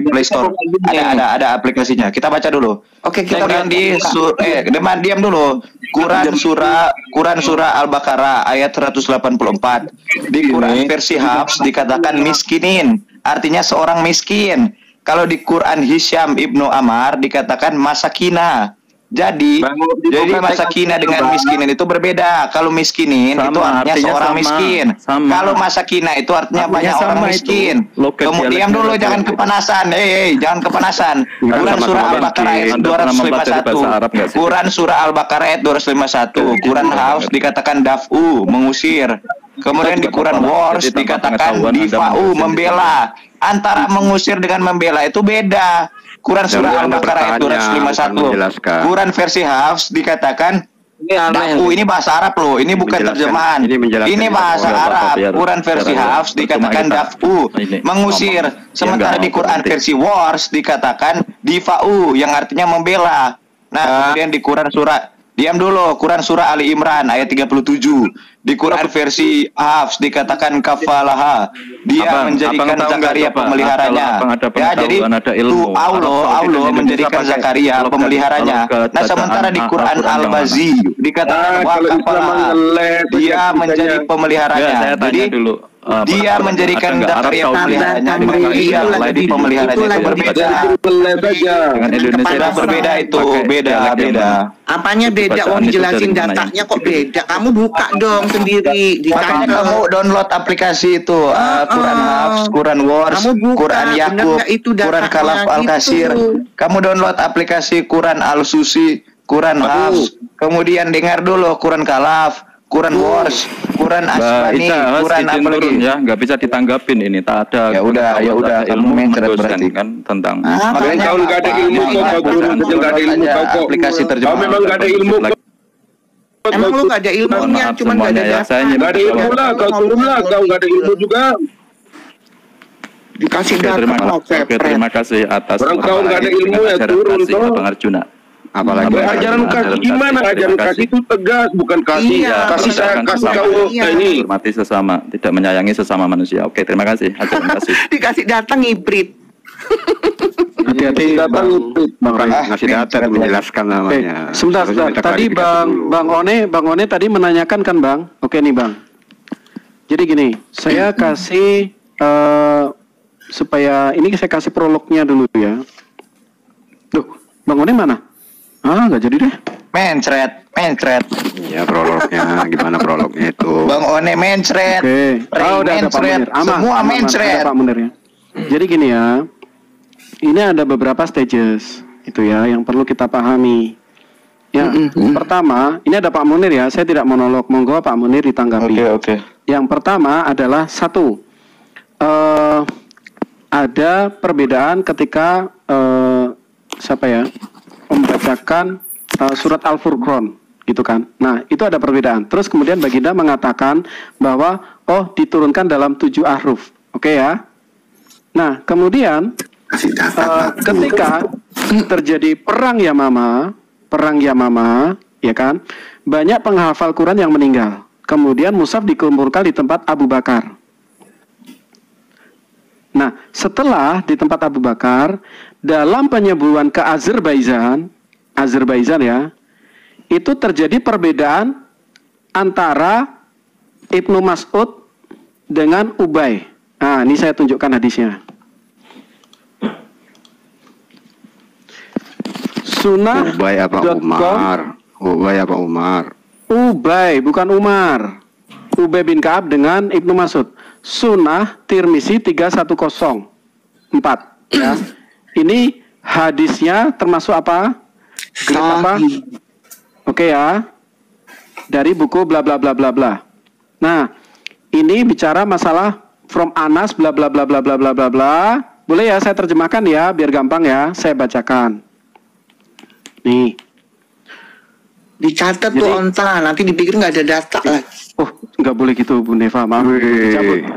Speaker 5: Play Store. Ada aplikasinya. Kita baca dulu.
Speaker 7: Oke, kita
Speaker 5: diam dulu. Quran surah Al-Baqarah ayat 184. Di Quran versi Hafs dikatakan miskinin, artinya seorang miskin. Kalau di Quran Hisham Ibnu Ammar dikatakan masakina. Jadi masakina dengan miskinin itu berbeda. Kalau miskinin itu artinya seorang miskin. Kalau masakina itu artinya banyak orang miskin. Kemudian dulu jangan kepanasan. Jangan kepanasan. Quran surah Al-Baqarah ayat 251. Quran surah Al-Baqarah ayat 251. Quran Hafs dikatakan daf'u, mengusir. Kemudian di Quran Wars dikatakan difa'u, membela. Antara mengusir dengan membela itu beda. Quran surah Al-Baqarah ayat 251. Quran versi Hafs dikatakan dafu, ini bahasa Arab loh, ini bukan terjemahan. Ini bahasa Arab. Quran versi Hafs dikatakan dafu, mengusir. Sementara di Quran versi Wars dikatakan difa'u, yang artinya membela. Nah, kemudian di Quran surah Ali Imran ayat 37. Di Quran versi Hafs dikatakan kafalaha, dia menjadikan Zakaria pemeliharanya. Ya, jadi Allah menjadikan Zakaria pemeliharanya. Nah, sementara di Quran Al-Bazi dikatakan wakafalaha, dia menjadi pemeliharanya. Jadi dia menjadikan Zakaria pemeliharanya dengan dia menjadi pemeliharanya. Itu berbeda. Dengan Indonesia berbeda, itu beda.
Speaker 7: Apanya beda? Jelasin datanya kok beda. Kamu buka dong sendiri.
Speaker 5: Makanya kamu download aplikasi itu, Quran Hafs, Quran Wars, Quran Yakub, Quran Kalaf Al-Kasir. Kamu download aplikasi Quran Al-Susi, Quran Hafs. Kemudian dengar dulu Quran Kalaf, Quran Wars, Quran Asbani, Quran apa lagi?
Speaker 6: Ya, nggak bisa ditanggapin ini. Tak ada.
Speaker 5: Ya udah ilmu berarti
Speaker 6: kan tentang.
Speaker 10: Makanya kau nggak ada ilmu kok, nggak ada ilmu kok.
Speaker 5: Aplikasi terjemahan.
Speaker 10: Kau memang nggak ada ilmu.
Speaker 7: Emang lu nggak ada ilmunya, cuma nggak ada
Speaker 10: dasarnya. Nggak ada ilmu lah, kau turun lah, kau nggak ada ilmu juga.
Speaker 7: Dikasih
Speaker 6: Oke, terima kasih atas
Speaker 10: orang tahu nggak ada ilmu ya turun toh.
Speaker 6: Bang Arjuna.
Speaker 3: Apalagi
Speaker 10: ajaran kasih gimana? Ajaran kasih itu tegas, bukan kasih kasih saya kasih kau ini.
Speaker 6: Hormati sesama, tidak menyayangi sesama manusia. Oke, terima kasih. Ajaran kasih.
Speaker 7: Dikasih datang hibrid.
Speaker 4: Hati-hati Bang Ray
Speaker 3: ngasih data menjelaskan namanya.
Speaker 4: Sebentar. Tadi Bang One tadi menanyakan kan Bang? Oke nih Bang. Jadi gini, saya kasih supaya ini saya kasih prolognya dulu ya. Duh, Bang One mana? Nggak jadi deh.
Speaker 5: Mencret.
Speaker 3: Ya prolognya, gimana prolognya itu?
Speaker 5: Bang One mencret.
Speaker 4: Oke.
Speaker 5: Udah ada Pak Munir. Semua mencret.
Speaker 4: Pak Munir ya. Jadi gini ya. Ini ada beberapa stages itu ya yang perlu kita pahami. Ya, pertama, ini ada Pak Munir ya. Saya tidak monolog. Monggo Pak Munir ditanggapi.
Speaker 5: Oke.
Speaker 4: Yang pertama adalah satu, ada perbedaan ketika membacakan surat Al-Furqan, gitu kan. Nah, itu ada perbedaan. Terus kemudian Baginda mengatakan bahwa diturunkan dalam 7 ahruf. Oke ya. Nah, kemudian ketika terjadi perang Yamama, ya kan, banyak penghafal Quran yang meninggal. Kemudian mushaf dikumpulkan di tempat Abu Bakar. Nah, setelah di tempat Abu Bakar, dalam penyembuhan ke Azerbaijan ya, itu terjadi perbedaan antara Ibnu Mas'ud dengan Ubay. Nah, ini saya tunjukkan hadisnya. Sunnah.
Speaker 3: Ubay apa Umar?
Speaker 4: Ubay, bukan Umar. Ubay bin Ka'ab dengan Ibnu Mas'ud. Sunnah Tirmizi 3104 ya. Ini hadisnya termasuk apa? Grade apa? Oke ya. Dari buku bla bla bla bla bla. Nah, ini bicara masalah from Anas bla bla bla bla bla bla bla bla. Boleh ya saya terjemahkan ya biar gampang ya. Saya bacakan. Nih.
Speaker 7: Dicatat tuh onta, nanti dipikir nggak ada data lagi.
Speaker 4: Nggak boleh gitu Bu Neva, maaf.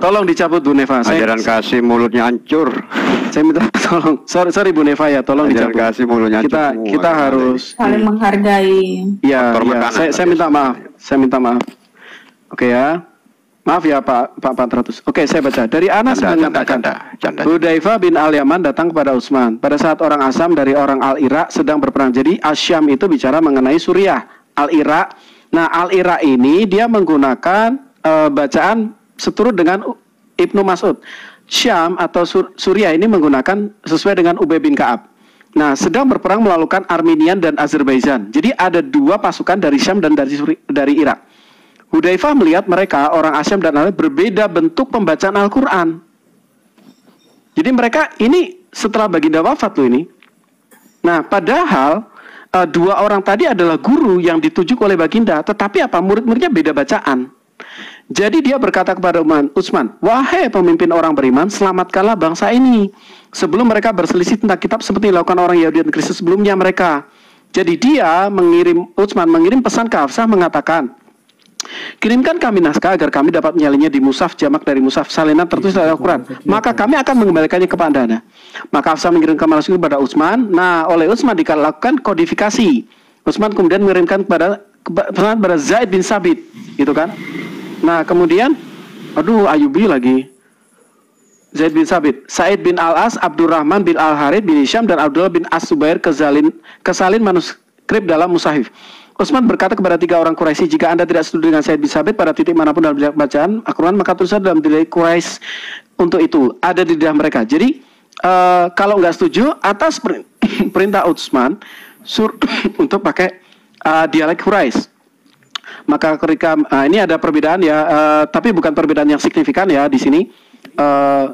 Speaker 4: Tolong dicabut Bu Neva.
Speaker 3: Ajaran kasih mulutnya hancur.
Speaker 4: Saya minta tolong. Sorry Bu Neva ya, tolong
Speaker 3: ajaran
Speaker 4: dicabut.
Speaker 3: Kasih mulutnya hancur.
Speaker 4: Kita harus
Speaker 2: saling menghargai.
Speaker 4: Ya, saya minta maaf. Oke ya. Maaf ya Pak 400. Oke, saya baca. Dari Anas mengatakan, Hudzaifah bin Al-Yaman datang kepada Utsman pada saat orang Asyam dari orang Al-Irak sedang berperang. Jadi Asyam itu bicara mengenai Suriah, Al-Irak. Nah, Al-Irak ini dia menggunakan bacaan seturut dengan Ibnu Mas'ud. Syam atau Suriah ini menggunakan sesuai dengan Ubay bin Ka'ab. Nah, sedang berperang melakukan Armenian dan Azerbaijan. Jadi ada 2 pasukan dari Syam dan dari Irak. Hudzaifah melihat mereka, orang Asyam dan Al berbeda bentuk pembacaan Al-Quran. Jadi mereka ini setelah Baginda wafat loh ini. Nah, padahal 2 orang tadi adalah guru yang ditujuk oleh Baginda, tetapi murid-muridnya beda bacaan. Jadi dia berkata kepada Utsman, wahai pemimpin orang beriman, selamatkanlah bangsa ini sebelum mereka berselisih tentang kitab seperti dilakukan orang Yahudi dan Kristen sebelumnya mereka. Jadi Utsman mengirim pesan ke Hafsah mengatakan, kirimkan kami naskah agar kami dapat menyalinya di mushaf jamak dari mushaf salinan tertulis dari Al-Quran. Maka kami akan mengembalikannya kepada Anda. Maka Hafsah mengirimkan manuskrip kepada Utsman. Nah, oleh Utsman dilakukan kodifikasi. Utsman kemudian mengirimkan kepada Zaid bin Sabit, gitu kan? Nah, kemudian, Ayubi lagi. Zaid bin Sabit, Said bin Al-As, Abdurrahman bin Al-Harith bin Hisham dan Abdullah bin As-Subair kesalin manuskrip dalam mushaf. Utsman berkata kepada 3 orang Quraisy, jika Anda tidak setuju dengan Said bin Sabit pada titik manapun dalam bacaan Al-Quran, maka tulislah dalam diri Quraisy untuk itu, ada di lidah mereka. Jadi, kalau nggak setuju, atas perintah Utsman, untuk pakai dialek Quraisy. Maka ketika, ini ada perbedaan ya, tapi bukan perbedaan yang signifikan ya di sini.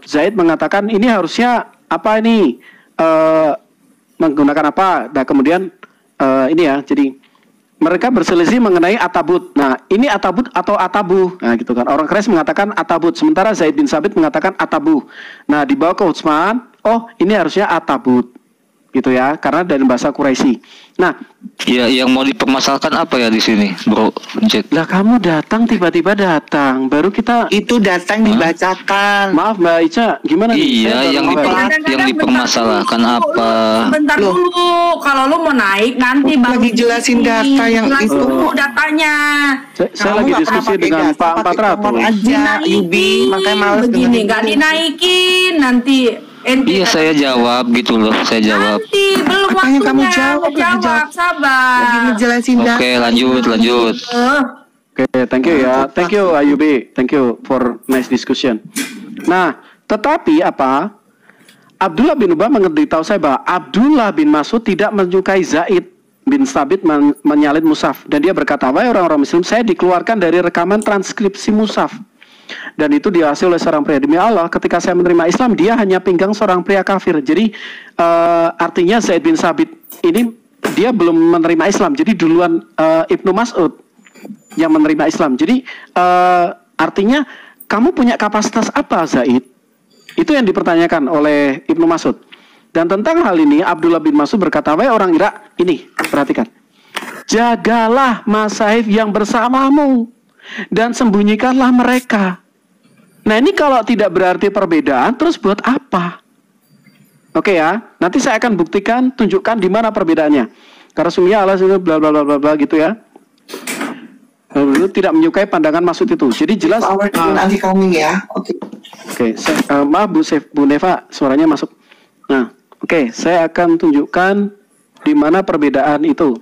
Speaker 4: Zaid mengatakan, ini harusnya apa ini, menggunakan apa. Nah kemudian, ini ya, jadi mereka berselisih mengenai atabut. Nah, ini atabut atau atabu. Nah, gitu kan. Orang Quraisy mengatakan atabut, sementara Zaid bin Sabit mengatakan atabu. Nah, dibawa ke Utsman, ini harusnya atabut. gitu ya, karena dari bahasa Quraisy. Nah,
Speaker 11: ya yang mau dipermasalahkan apa ya di sini, Bro Jack?
Speaker 4: Lah kamu datang tiba-tiba datang, baru kita
Speaker 7: itu datang dibacakan.
Speaker 4: Maaf Mbak Ica, gimana?
Speaker 11: Iya, yang dipermasalahkan apa?
Speaker 2: Bentar dulu, kalau lu mau naik nanti baru
Speaker 7: lagi jelasin data yang
Speaker 2: jelasin
Speaker 7: itu.
Speaker 2: dulu datanya.
Speaker 4: Saya lagi diskusi dengan Pak 400
Speaker 7: aja, Yubi, makanya males
Speaker 2: begini, nggak dinaikin nanti.
Speaker 11: Iya, saya jawab gitu loh, saya jawab.
Speaker 2: Nanti belum
Speaker 7: Makanya kamu
Speaker 2: waktunya,
Speaker 7: jawab,
Speaker 2: sabar.
Speaker 7: Lagi ngejelasin data.
Speaker 11: Oke, lanjut.
Speaker 4: Oke, thank you ya. Thank you Ayubi. Thank you for nice discussion. Nah, tetapi apa? Abdullah bin Ubay memberitahu saya bahwa Abdullah bin Mas'ud tidak menyukai Zaid bin Sabit menyalin mushaf, dan dia berkata, "Wahai orang-orang muslim, saya dikeluarkan dari rekaman transkripsi mushaf. Dan itu dihasil oleh seorang pria. Demi Allah, ketika saya menerima Islam, dia hanya pinggang seorang pria kafir." Jadi artinya Zaid bin Sabit ini dia belum menerima Islam. Jadi duluan Ibnu Mas'ud yang menerima Islam. Jadi artinya kamu punya kapasitas apa, Zaid? Itu yang dipertanyakan oleh Ibnu Mas'ud. Dan tentang hal ini Abdullah bin Mas'ud berkata, "Wahai orang Irak, ini perhatikan. Jagalah masahif yang bersamamu dan sembunyikanlah mereka." Nah, ini kalau tidak berarti perbedaan, terus buat apa? Oke ya, nanti saya akan buktikan, tunjukkan di mana perbedaannya. Karena sungguhnya Allah bla bla bla bla bla gitu ya. Lalu tidak menyukai pandangan maksud itu. Jadi jelas.
Speaker 7: Nanti coming ya. Oke.
Speaker 4: Maaf Bu Neva, suaranya masuk. Nah, oke, saya akan tunjukkan di mana perbedaan itu.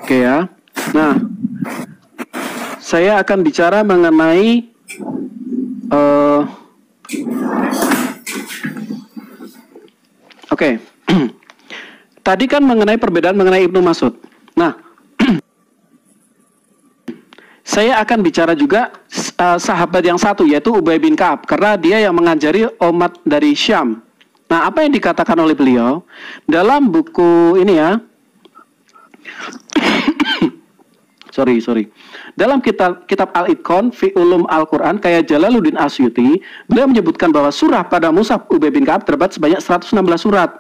Speaker 4: Oke ya. Nah, saya akan bicara mengenai oke. Tadi kan mengenai perbedaan mengenai Ibnu Mas'ud. Nah, saya akan bicara juga sahabat yang satu, yaitu Ubay bin Ka'ab, karena dia yang mengajari umat dari Syam. Nah, apa yang dikatakan oleh beliau dalam buku ini ya? sorry. Dalam kitab Al-Itqan fi Ulum Al-Quran kayak Jalaluddin Asyuti, beliau menyebutkan bahwa surah pada mushaf Ubay bin Ka'ab terdapat sebanyak 116 surat.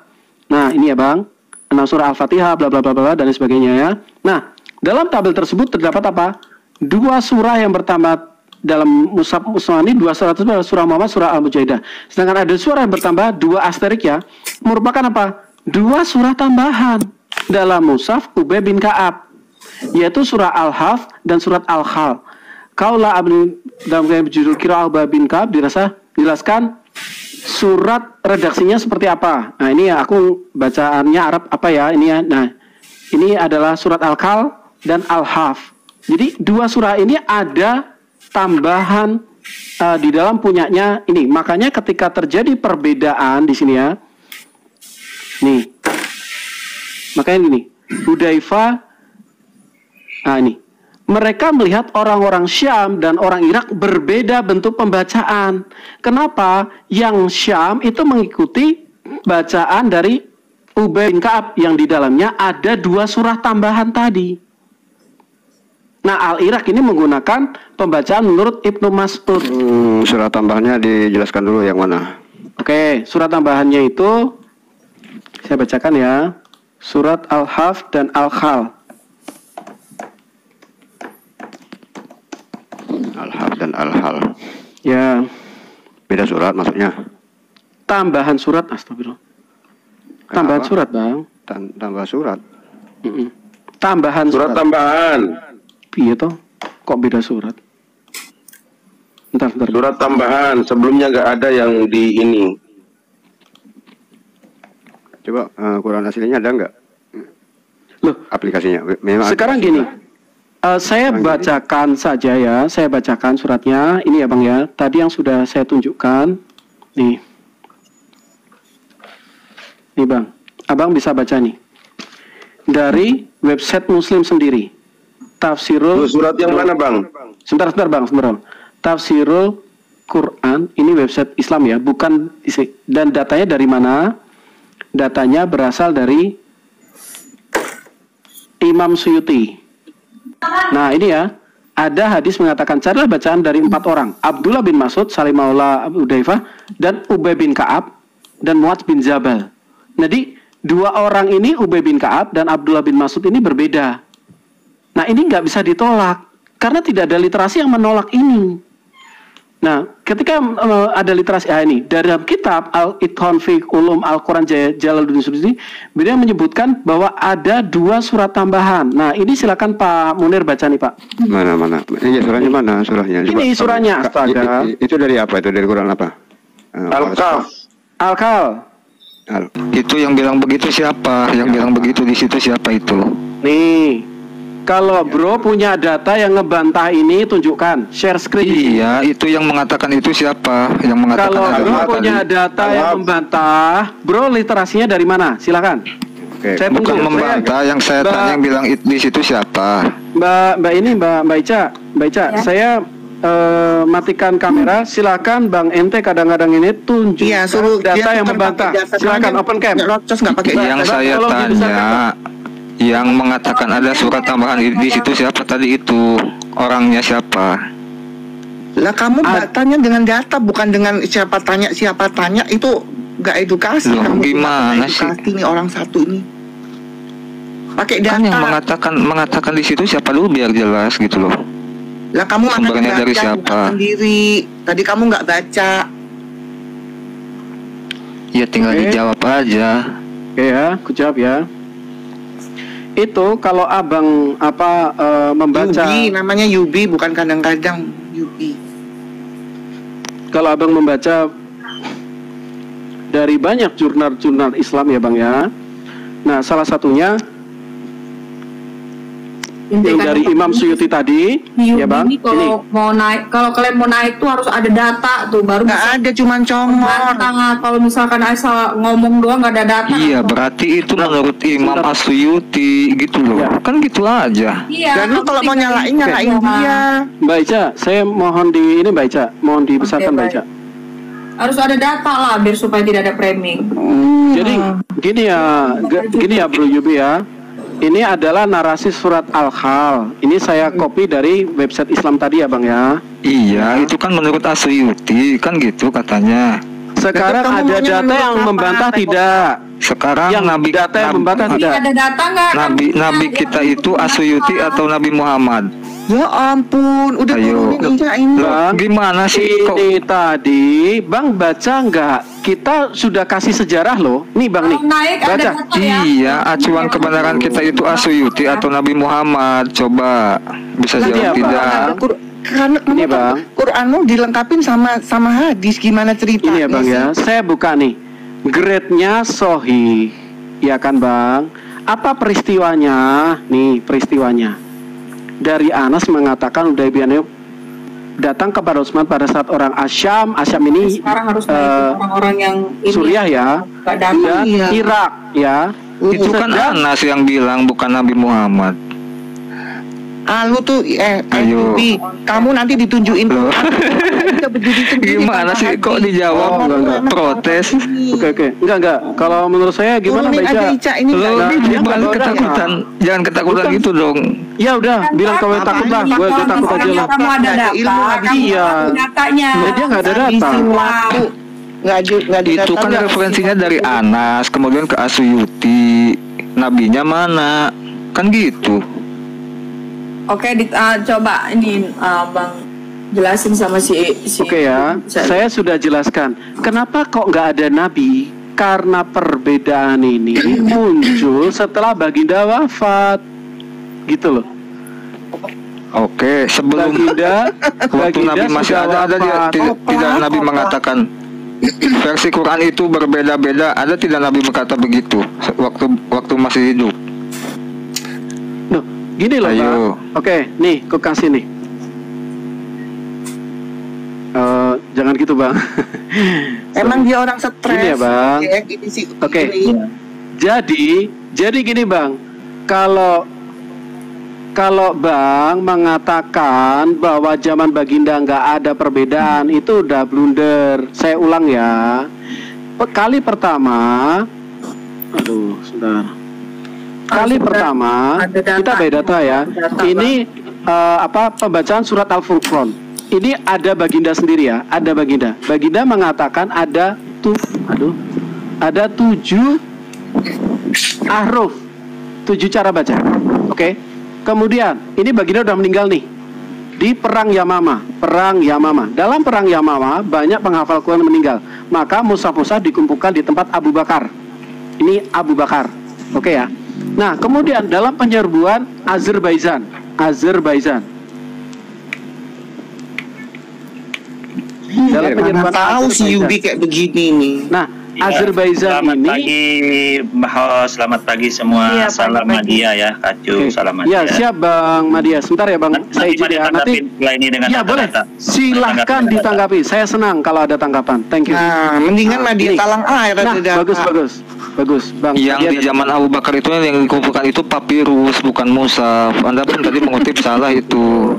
Speaker 4: Nah, ini ya Bang, 6 surah Al-Fatihah, bla bla bla bla dan sebagainya ya. Nah, dalam tabel tersebut terdapat apa? 2 surah yang bertambah dalam mushaf Usmani, 2 surah itu adalah surah Muhammad, surah Al-Mujaidah. Sedangkan ada surah yang bertambah 2 asterik ya, merupakan apa? 2 surah tambahan dalam mushaf Ubay bin Ka'ab, yaitu surah Al-Haf dan surat Al-Khal. Kaulah dalam judul Qiraah Ubay bin Ka'ab dijelaskan surat redaksinya seperti apa. Nah, ini ya aku bacaannya Arab apa ya ini ya. Nah, ini adalah surat Al-Khal dan Al-Haf. Jadi 2 surah ini ada tambahan di dalam punyanya ini. Makanya ketika terjadi perbedaan di sini ya. Nih. Makanya ini Hudzaifah. Nah, ini. Mereka melihat orang-orang Syam dan orang Irak berbeda bentuk pembacaan. Kenapa? Yang Syam itu mengikuti bacaan dari Ubay bin Ka'ab yang di dalamnya ada 2 surah tambahan tadi. Nah, Al-Irak ini menggunakan pembacaan menurut Ibnu Mas'ud.
Speaker 3: Surat tambahannya dijelaskan dulu yang mana?
Speaker 4: Oke, surat tambahannya itu saya bacakan ya. Surat Al-Haf dan Al-Khal.
Speaker 3: Al-Haf dan Al-Hal.
Speaker 4: Ya.
Speaker 3: Beda surat maksudnya?
Speaker 4: Tambahan surat, astagfirullah. Tambahan surat, Bang.
Speaker 3: Tambah surat.
Speaker 4: Tambahan
Speaker 10: surat. Tambahan.
Speaker 4: Iya toh? Kok beda surat? Bentar.
Speaker 10: Surat tambahan, sebelumnya nggak ada yang di ini.
Speaker 3: Coba Quran aslinya ada nggak?
Speaker 4: Loh,
Speaker 3: aplikasinya.
Speaker 4: Memang sekarang gini. Saya bacakan saja ya, saya bacakan suratnya. Ini ya Bang ya, tadi yang sudah saya tunjukkan. Nih Bang, Abang bisa baca nih. Dari website Muslim sendiri. Tafsirul.
Speaker 10: Surat yang mana Bang?
Speaker 4: Sebentar Bang. Tafsirul Quran, ini website Islam ya, bukan isi. Dan datanya dari mana? Datanya berasal dari Imam Suyuti. Nah, ini ya, ada hadis mengatakan carilah bacaan dari 4 orang, Abdullah bin Mas'ud, Salim Maula Hudzaifah, dan Ubay bin Ka'ab, dan Muadz bin Jabal. Jadi dua orang ini, Ubay bin Ka'ab dan Abdullah bin Mas'ud ini berbeda. Nah ini nggak bisa ditolak karena tidak ada literasi yang menolak ini. Nah ketika ada literasi ini dalam kitab Al-Itqan fi Ulum Al-Quran Jalaluddin Suyuti, beliau menyebutkan bahwa ada 2 surat tambahan. Nah ini silakan Pak Munir baca nih Pak.
Speaker 3: Mana? Ini surahnya mana? Surahnya.
Speaker 4: Ini surahnya. Astaga.
Speaker 3: Itu dari apa? Itu dari Quran apa?
Speaker 10: Al-Kaf.
Speaker 4: Al-Kal.
Speaker 11: Itu yang bilang begitu siapa? Yang bilang begitu di situ siapa itu?
Speaker 4: Nih, kalau bro punya data yang ngebantah ini, tunjukkan, share screen.
Speaker 11: Iya, itu yang mengatakan itu siapa? Yang mengatakan
Speaker 4: kalau bro punya data yang membantah, bro literasinya dari mana? Silakan.
Speaker 3: Oke.
Speaker 4: Saya
Speaker 11: bukan membantah, yang saya tanya yang bilang di situ siapa?
Speaker 4: Mbak Ica, ya? Saya matikan kamera, silakan Bang Ente kadang-kadang ini tunjuk
Speaker 7: suruh
Speaker 4: data yang membantah. Silakan open cam.
Speaker 11: Yang saya tanya, yang mengatakan ada surat tambahan di situ siapa tadi itu? Orangnya siapa?
Speaker 7: Lah kamu tanya dengan data, bukan dengan siapa tanya itu nggak edukasi.
Speaker 11: Loh,
Speaker 7: kamu
Speaker 11: gimana sih?
Speaker 7: Ini orang satu ini pakai data.
Speaker 11: Kan yang mengatakan di situ siapa dulu biar jelas gitu loh.
Speaker 7: Lah kamu
Speaker 11: sumbernya dari siapa?
Speaker 7: Sendiri. Tadi kamu nggak baca.
Speaker 11: Ya tinggal dijawab aja.
Speaker 4: Oke ya, aku jawab ya. Itu kalau abang membaca.
Speaker 7: Yubi, namanya Yubi, bukan kadang-kadang Yubi.
Speaker 4: Kalau abang membaca dari banyak jurnal-jurnal Islam ya bang ya. Nah salah satunya yang dari Imam Suyuti tadi, ya bang.
Speaker 2: Ini kalau mau naik, kalau kalian mau naik tuh harus ada data tuh, baru
Speaker 7: nggak ada, cuman congor.
Speaker 2: Kalau misalkan asal ngomong doang nggak ada data.
Speaker 11: Iya, berarti itu menurut Imam Suyuti gitu loh. Ya. Kan gitu aja.
Speaker 2: Iya.
Speaker 7: Dan lu kalau mau nyalain dia.
Speaker 4: Mbak Ica, saya mohon Mbak Ica, mohon dibesarkan Mbak Ica.
Speaker 2: Harus ada data lah biar supaya tidak ada framing.
Speaker 4: Jadi gini ya Bro Yubi ya. Ini adalah narasi surat Al-Kal. Ini saya copy dari website Islam tadi ya bang ya.
Speaker 11: Iya, itu kan menurut Asyuti kan gitu katanya.
Speaker 4: Sekarang ada data yang membantah tidak?
Speaker 11: Sekarang
Speaker 4: yang data yang membantah tidak?
Speaker 2: Ada data nggak?
Speaker 11: Nabi kita itu Asyuti atau Nabi Muhammad?
Speaker 7: Ya ampun, udah turunin ini.
Speaker 11: Bang, gimana sih
Speaker 4: ini tadi bang baca nggak? Kita sudah kasih sejarah loh. Nih bang nih, baca.
Speaker 11: Iya, acuan kebenaran kita itu Asyuti atau Nabi Muhammad. Coba bisa jawab tidak?
Speaker 7: Karena ini bang, Quranmu dilengkapin sama hadis, gimana ceritanya?
Speaker 4: Ini ya bang ya, saya buka nih, grade-nya Sahih, ya kan bang? Apa peristiwanya? Nih peristiwanya. Dari Anas mengatakan Hudaybiyah datang kepada Utsman pada saat orang Asyam ini
Speaker 2: orang-orang yang ini
Speaker 4: Suriah ya, dan Irak ya.
Speaker 11: Itu kan Anas yang bilang, bukan Nabi Muhammad.
Speaker 7: Lu tuh Yubi, kamu nanti ditunjukin tuh.
Speaker 11: Gimana sih kok dijawab protes?
Speaker 4: Oke. Enggak. Kalau menurut saya gimana Mbak Ica?
Speaker 11: Jangan ketakutan. Jangan ketakutan gitu dong.
Speaker 4: Ya udah, bilang kau takut lah. Gue takut aja lah.
Speaker 2: Kamu ada data.
Speaker 4: Iya.
Speaker 2: Datanya.
Speaker 4: Dia nggak ada data.
Speaker 11: Itu kan referensinya dari Anas, kemudian ke Asyuti. Nabinya mana? Kan gitu.
Speaker 2: Oke, coba ini bang jelasin sama si
Speaker 4: Oke ya, saya sudah jelaskan. Kenapa kok nggak ada nabi? Karena perbedaan ini muncul setelah baginda wafat, gitu loh.
Speaker 11: Oke, sebelum waktu Nabi masih ada tidak Nabi mengatakan versi Quran itu berbeda-beda. Ada tidak Nabi berkata begitu waktu masih hidup?
Speaker 4: Gini loh Bang. Oke, nih aku kasih nih. Jangan gitu Bang.
Speaker 7: Emang dia orang stres.
Speaker 4: Gini ya Bang. Oke. Jadi gini Bang. Kalau Bang mengatakan bahwa zaman baginda nggak ada perbedaan, itu udah blunder. Saya ulang ya. Kali pertama, sebentar. Kali pertama kita beda data ya. Ini pembacaan surat Al-Furqan. Ini ada baginda sendiri ya. Ada baginda. Baginda mengatakan ada 7 ahruf, 7 cara baca. Oke. Kemudian ini baginda udah meninggal nih. Di perang Yamama. Dalam perang Yamama banyak penghafal Quran meninggal. Maka mushaf-mushaf dikumpulkan di tempat Abu Bakar. Ini Abu Bakar. Oke ya. Nah, kemudian dalam penyerbuan Azerbaijan. Dalam penyerbuan
Speaker 7: tahu si Yudi kayak begini nih.
Speaker 4: Nah, Azerbaijan
Speaker 12: selamat pagi semua.
Speaker 2: Iya,
Speaker 12: salam
Speaker 2: pagi.
Speaker 12: Madia ya, Kacu. Salam Madia.
Speaker 4: Ya, siap Bang Madia. Sebentar ya Bang. Saya izin ya. Nanti
Speaker 12: ini dengan
Speaker 4: ya boleh. Silahkan ditanggapi. Saya senang kalau ada tanggapan. Thank you.
Speaker 7: Nah, mendingan Madia talang air.
Speaker 4: Nah, bagus Bang.
Speaker 11: Yang di zaman Abu Bakar itu yang dikumpulkan itu papirus, bukan mushaf. Anda pun tadi mengutip salah itu.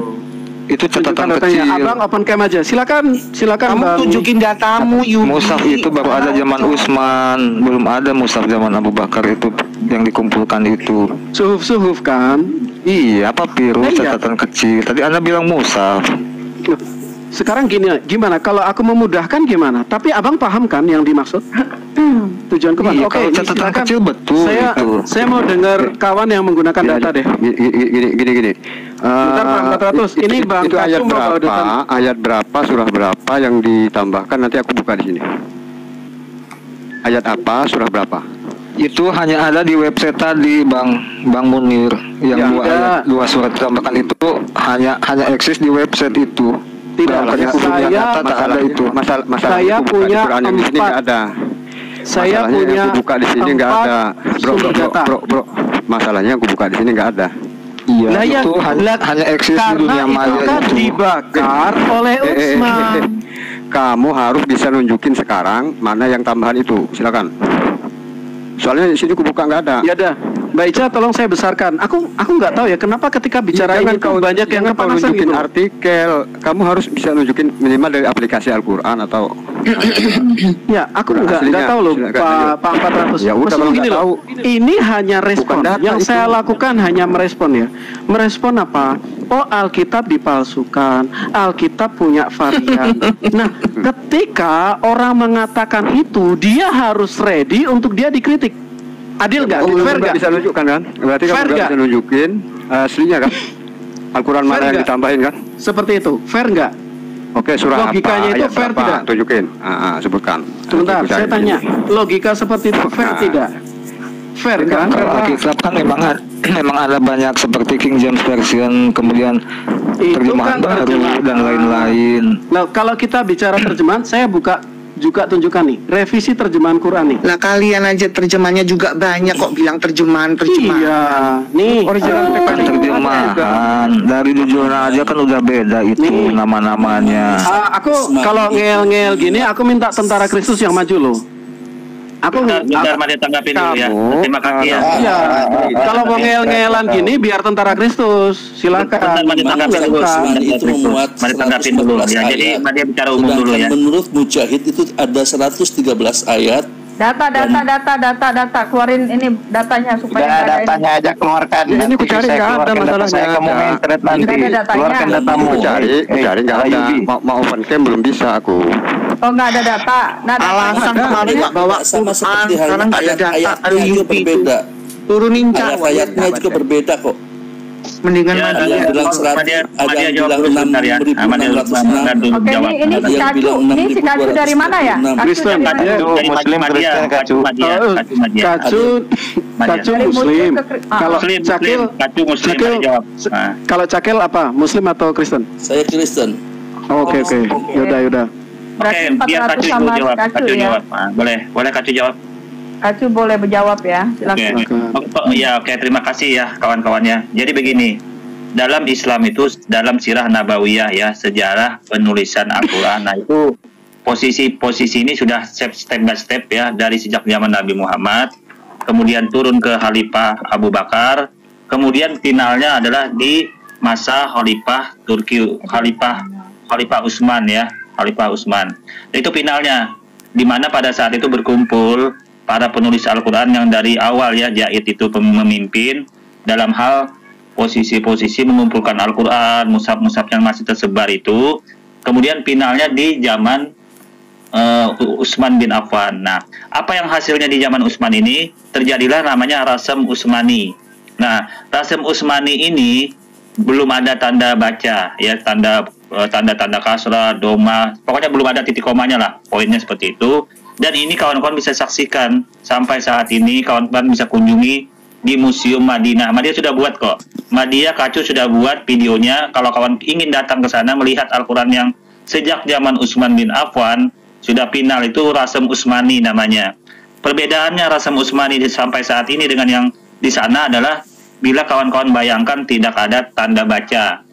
Speaker 11: Itu catatan kecil.
Speaker 4: Abang open cam aja. Silakan
Speaker 7: Kamu
Speaker 4: Bang.
Speaker 7: tunjukin datamu, Yudi.
Speaker 11: Mushaf itu baru ada zaman Utsman, belum ada mushaf zaman Abu Bakar itu yang dikumpulkan itu.
Speaker 4: Suhuf kan?
Speaker 11: Iya, papirus,
Speaker 4: Iya.
Speaker 11: catatan kecil. Tadi Anda bilang mushaf.
Speaker 4: Sekarang gimana? Kalau aku memudahkan gimana? Tapi abang paham kan yang dimaksud? Tujuan kemana?
Speaker 11: Iya,
Speaker 4: Oke,
Speaker 11: kalau catatan kecil betul.
Speaker 4: Saya mau dengar kawan yang menggunakan data deh.
Speaker 3: Gini.
Speaker 4: Bentar Bang 400. Ini Bang
Speaker 3: itu ayat
Speaker 4: Kasum mau bawa data.
Speaker 3: berapa? Ayat berapa? Surah berapa yang ditambahkan? Nanti aku buka di sini. Ayat apa? Surah berapa?
Speaker 11: Itu hanya ada di website tadi Bang Munir yang
Speaker 4: Ya,
Speaker 11: dua ayat, 2 surat ditambahkan itu hanya eksis di website itu.
Speaker 4: Tidak,
Speaker 3: Masalah itu. Masalah
Speaker 4: saya
Speaker 3: itu bukan
Speaker 4: punya
Speaker 3: di Quran yang di sini nggak ada.
Speaker 4: Saya
Speaker 3: Masalahnya
Speaker 4: punya
Speaker 3: yang aku buka di sini nggak ada. Bro. Masalahnya aku buka di sini nggak ada.
Speaker 11: Iya,
Speaker 4: Lah ya,
Speaker 11: itu hanya eksis di dunia
Speaker 4: karena
Speaker 11: maya
Speaker 4: itu kan
Speaker 11: itu.
Speaker 4: dibakar oleh Utsman.
Speaker 3: Kamu harus bisa nunjukin sekarang mana yang tambahan itu. Silakan. Soalnya di sini aku buka nggak ada.
Speaker 4: Ya dah. Mbak Ica, tolong saya besarkan. Aku nggak tahu ya kenapa ketika bicara ini tuh banyak yang kepanasan
Speaker 3: nunjukin
Speaker 4: gitu.
Speaker 3: artikel, kamu harus bisa nunjukin minimal dari aplikasi Al-Quran atau
Speaker 4: Ya, aku nggak tahu loh Pak 400.
Speaker 3: Ya udah,
Speaker 4: Maksudnya
Speaker 3: kalau
Speaker 4: gini
Speaker 3: nggak
Speaker 4: loh. Ini hanya respon.
Speaker 3: data
Speaker 4: Yang
Speaker 3: itu.
Speaker 4: saya lakukan hanya merespon ya. Merespon apa? Oh, Alkitab dipalsukan. Alkitab punya varian. Nah, ketika orang mengatakan itu, dia harus ready untuk dia dikritik. Adil nggak? Fair nggak?
Speaker 3: bisa nunjukkan kan? Berarti kamu nggak bisa nunjukin aslinya kan? Al-Quran mana yang ditambahin kan?
Speaker 4: Seperti itu. Fair nggak?
Speaker 3: Oke, surah
Speaker 4: Logikanya
Speaker 3: apa?
Speaker 4: itu
Speaker 3: Ayat
Speaker 4: fair
Speaker 3: berapa?
Speaker 4: tidak?
Speaker 3: Tunjukin. Sebutkan.
Speaker 4: Sebentar, saya tanya. Logika seperti itu fair tidak? Fair kan?
Speaker 11: Kalau Alkitab kan memang ada banyak seperti King James Version, kemudian terjemahan
Speaker 4: kan
Speaker 11: baru dan lain-lain.
Speaker 4: Nah, kalau kita bicara terjemahan, saya buka juga tunjukkan nih revisi terjemahan Quran nih.
Speaker 7: Lah kalian aja terjemahannya juga banyak kok bilang terjemahan.
Speaker 4: Iya, nih
Speaker 7: original
Speaker 11: terjemahan dari jujurnya aja kan udah beda itu nama-namanya.
Speaker 4: Aku kalau ngel-ngel gini, aku minta Tentara Kristus yang maju loh. Aku
Speaker 12: bentar Madia tanggapin dulu ya. Terima kasih ya.
Speaker 4: Iya. Kalau mau ngel-ngelan gini biar Tentara Kristus. Silakan.
Speaker 12: Madia tanggapin dulu.
Speaker 13: Itu memuat
Speaker 12: Madia tanggapin dulu ya. Jadi Madia bicara umum dulu ya.
Speaker 13: Menurut Mujahid itu ada 113 ayat.
Speaker 2: Data, keluarin ini datanya supaya
Speaker 5: Udah,
Speaker 2: nggak ada
Speaker 5: datanya aja keluarkan.
Speaker 3: Ini aku cari nggak ada masalahnya.
Speaker 5: Saya kamu main thread nanti.
Speaker 2: Nggak ada datanya.
Speaker 5: Keluarkan datamu.
Speaker 3: Aku cari nggak ada. Mau open cam belum bisa aku.
Speaker 2: Oh, nggak ada data. Nah,
Speaker 7: Alasan kemarin nggak bawa
Speaker 13: sama seperti
Speaker 7: Quran, sekarang nggak ada data.
Speaker 13: ayat-ayatnya juga berbeda.
Speaker 7: Turunin cawe.
Speaker 13: Ayat-ayatnya juga berbeda kok.
Speaker 7: Mendingan
Speaker 12: Ya,
Speaker 13: Ada yang bilang 100, ada yang bilang
Speaker 12: ya. Madia
Speaker 13: 6.606.
Speaker 2: Oke, ini si Kacu. Ini si Kacu dari mana ya?
Speaker 4: Kristen.
Speaker 12: Dari Muslim Madia, Kacu Madia.
Speaker 4: Kacu Muslim. Kalau Cakil,
Speaker 12: Kacu Muslim jawab.
Speaker 4: Kalau Cakil apa? Muslim atau Kristen?
Speaker 13: Saya Kristen.
Speaker 4: Oke. Yaudah.
Speaker 12: Oke, biar Kacu jawab. Kacu jawab. Boleh Kacu jawab.
Speaker 2: Kacu boleh menjawab ya. Silakan.
Speaker 12: Oke, terima kasih ya kawan-kawannya. Jadi begini, dalam Islam itu, dalam sirah nabawiyah ya, sejarah penulisan Al-Quran, nah itu posisi ini sudah step by step ya, dari sejak zaman Nabi Muhammad, kemudian turun ke Khalifah Abu Bakar, kemudian finalnya adalah di masa Khalifah Turki, Khalifah Utsman ya, Khalifah Utsman. Itu finalnya, di mana pada saat itu berkumpul para penulis Al-Quran yang dari awal ya Jaid itu memimpin dalam hal posisi-posisi mengumpulkan Al-Quran, mushaf-mushaf yang masih tersebar itu. Kemudian finalnya di zaman Utsman bin Affan. Nah, apa yang hasilnya di zaman Utsman ini? Terjadilah namanya Rasem Utsmani. Nah, Rasem Utsmani ini belum ada tanda baca, ya, tanda kasrah, doma, pokoknya belum ada titik komanya lah, poinnya seperti itu. Dan ini kawan-kawan bisa saksikan sampai saat ini, kawan-kawan bisa kunjungi di Museum Madinah. Madinah sudah buat kok. Madinah Kacu sudah buat videonya. Kalau kawan ingin datang ke sana melihat Al-Quran yang sejak zaman Utsman bin Affan sudah final, itu Rasem Utsmani namanya. Perbedaannya Rasem Utsmani sampai saat ini dengan yang di sana adalah bila kawan-kawan bayangkan tidak ada tanda baca.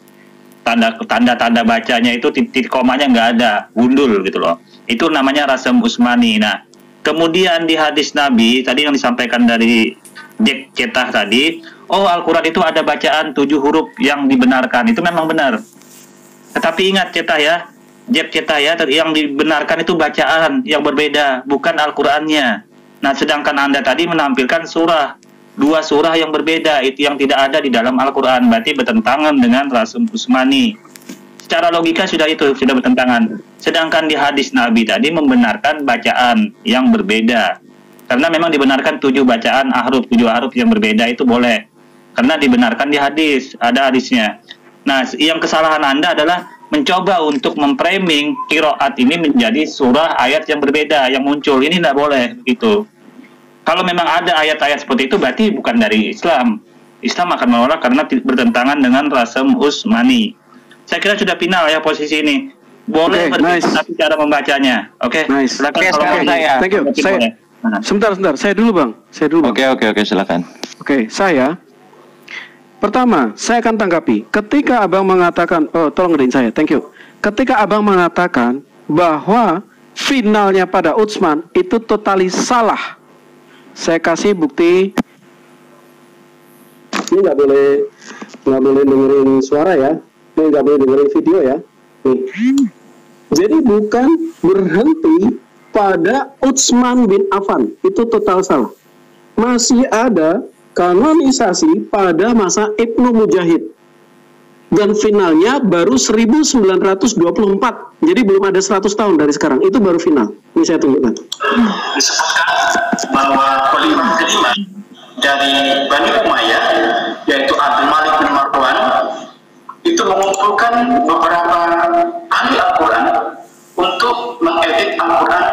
Speaker 12: Tanda bacanya itu titik komanya nggak ada, gundul gitu loh. Itu namanya Rasem Utsmani. Nah, kemudian di hadis Nabi tadi yang disampaikan dari Jack Cetah tadi, oh Al-Quran itu ada bacaan 7 huruf yang dibenarkan. Itu memang benar. Tetapi ingat Cetah ya, Jack Cetah ya, yang dibenarkan itu bacaan yang berbeda, bukan Al-Qurannya. Nah, sedangkan Anda tadi menampilkan dua surah yang berbeda, itu yang tidak ada di dalam Al-Quran, berarti bertentangan dengan Rasem Utsmani. Secara logika sudah bertentangan. Sedangkan di hadis Nabi tadi membenarkan bacaan yang berbeda. Karena memang dibenarkan 7 bacaan 7 huruf yang berbeda itu boleh. Karena dibenarkan di hadis, ada hadisnya. Nah, yang kesalahan Anda adalah mencoba untuk memframing qiraat ini menjadi surah ayat yang berbeda yang muncul. Ini tidak boleh gitu. Kalau memang ada ayat-ayat seperti itu berarti bukan dari Islam. Islam akan menolak karena bertentangan dengan Rasem Utsmani. Saya kira sudah final ya posisi ini. Boleh tapi cara membacanya. Oke.
Speaker 3: Nice.
Speaker 12: Silakan
Speaker 3: saya. Thank you. Sebentar. Saya dulu, Bang.
Speaker 5: Oke, silakan.
Speaker 3: Oke, saya pertama, saya akan tanggapi. Ketika Abang mengatakan, tolong ngerin saya, thank you. Ketika Abang mengatakan bahwa finalnya pada Utsman itu totalis salah, saya kasih bukti. Ini nggak boleh dengerin suara ya, ini nggak boleh dengerin video ya. Nih. Jadi bukan berhenti pada Utsman bin Affan, itu total salah. Masih ada kanonisasi pada masa Ibnu Mujahid dan finalnya baru 1924, jadi belum ada 100 tahun dari sekarang, itu baru final. Ini saya tunjukkan.
Speaker 14: Disebutkan bahwa Khalifah kelima dari Bani Umayyah, yaitu Abdul Malik bin Marwan, itu mengumpulkan beberapa ahli Al-Quran untuk mengedit Al-Quran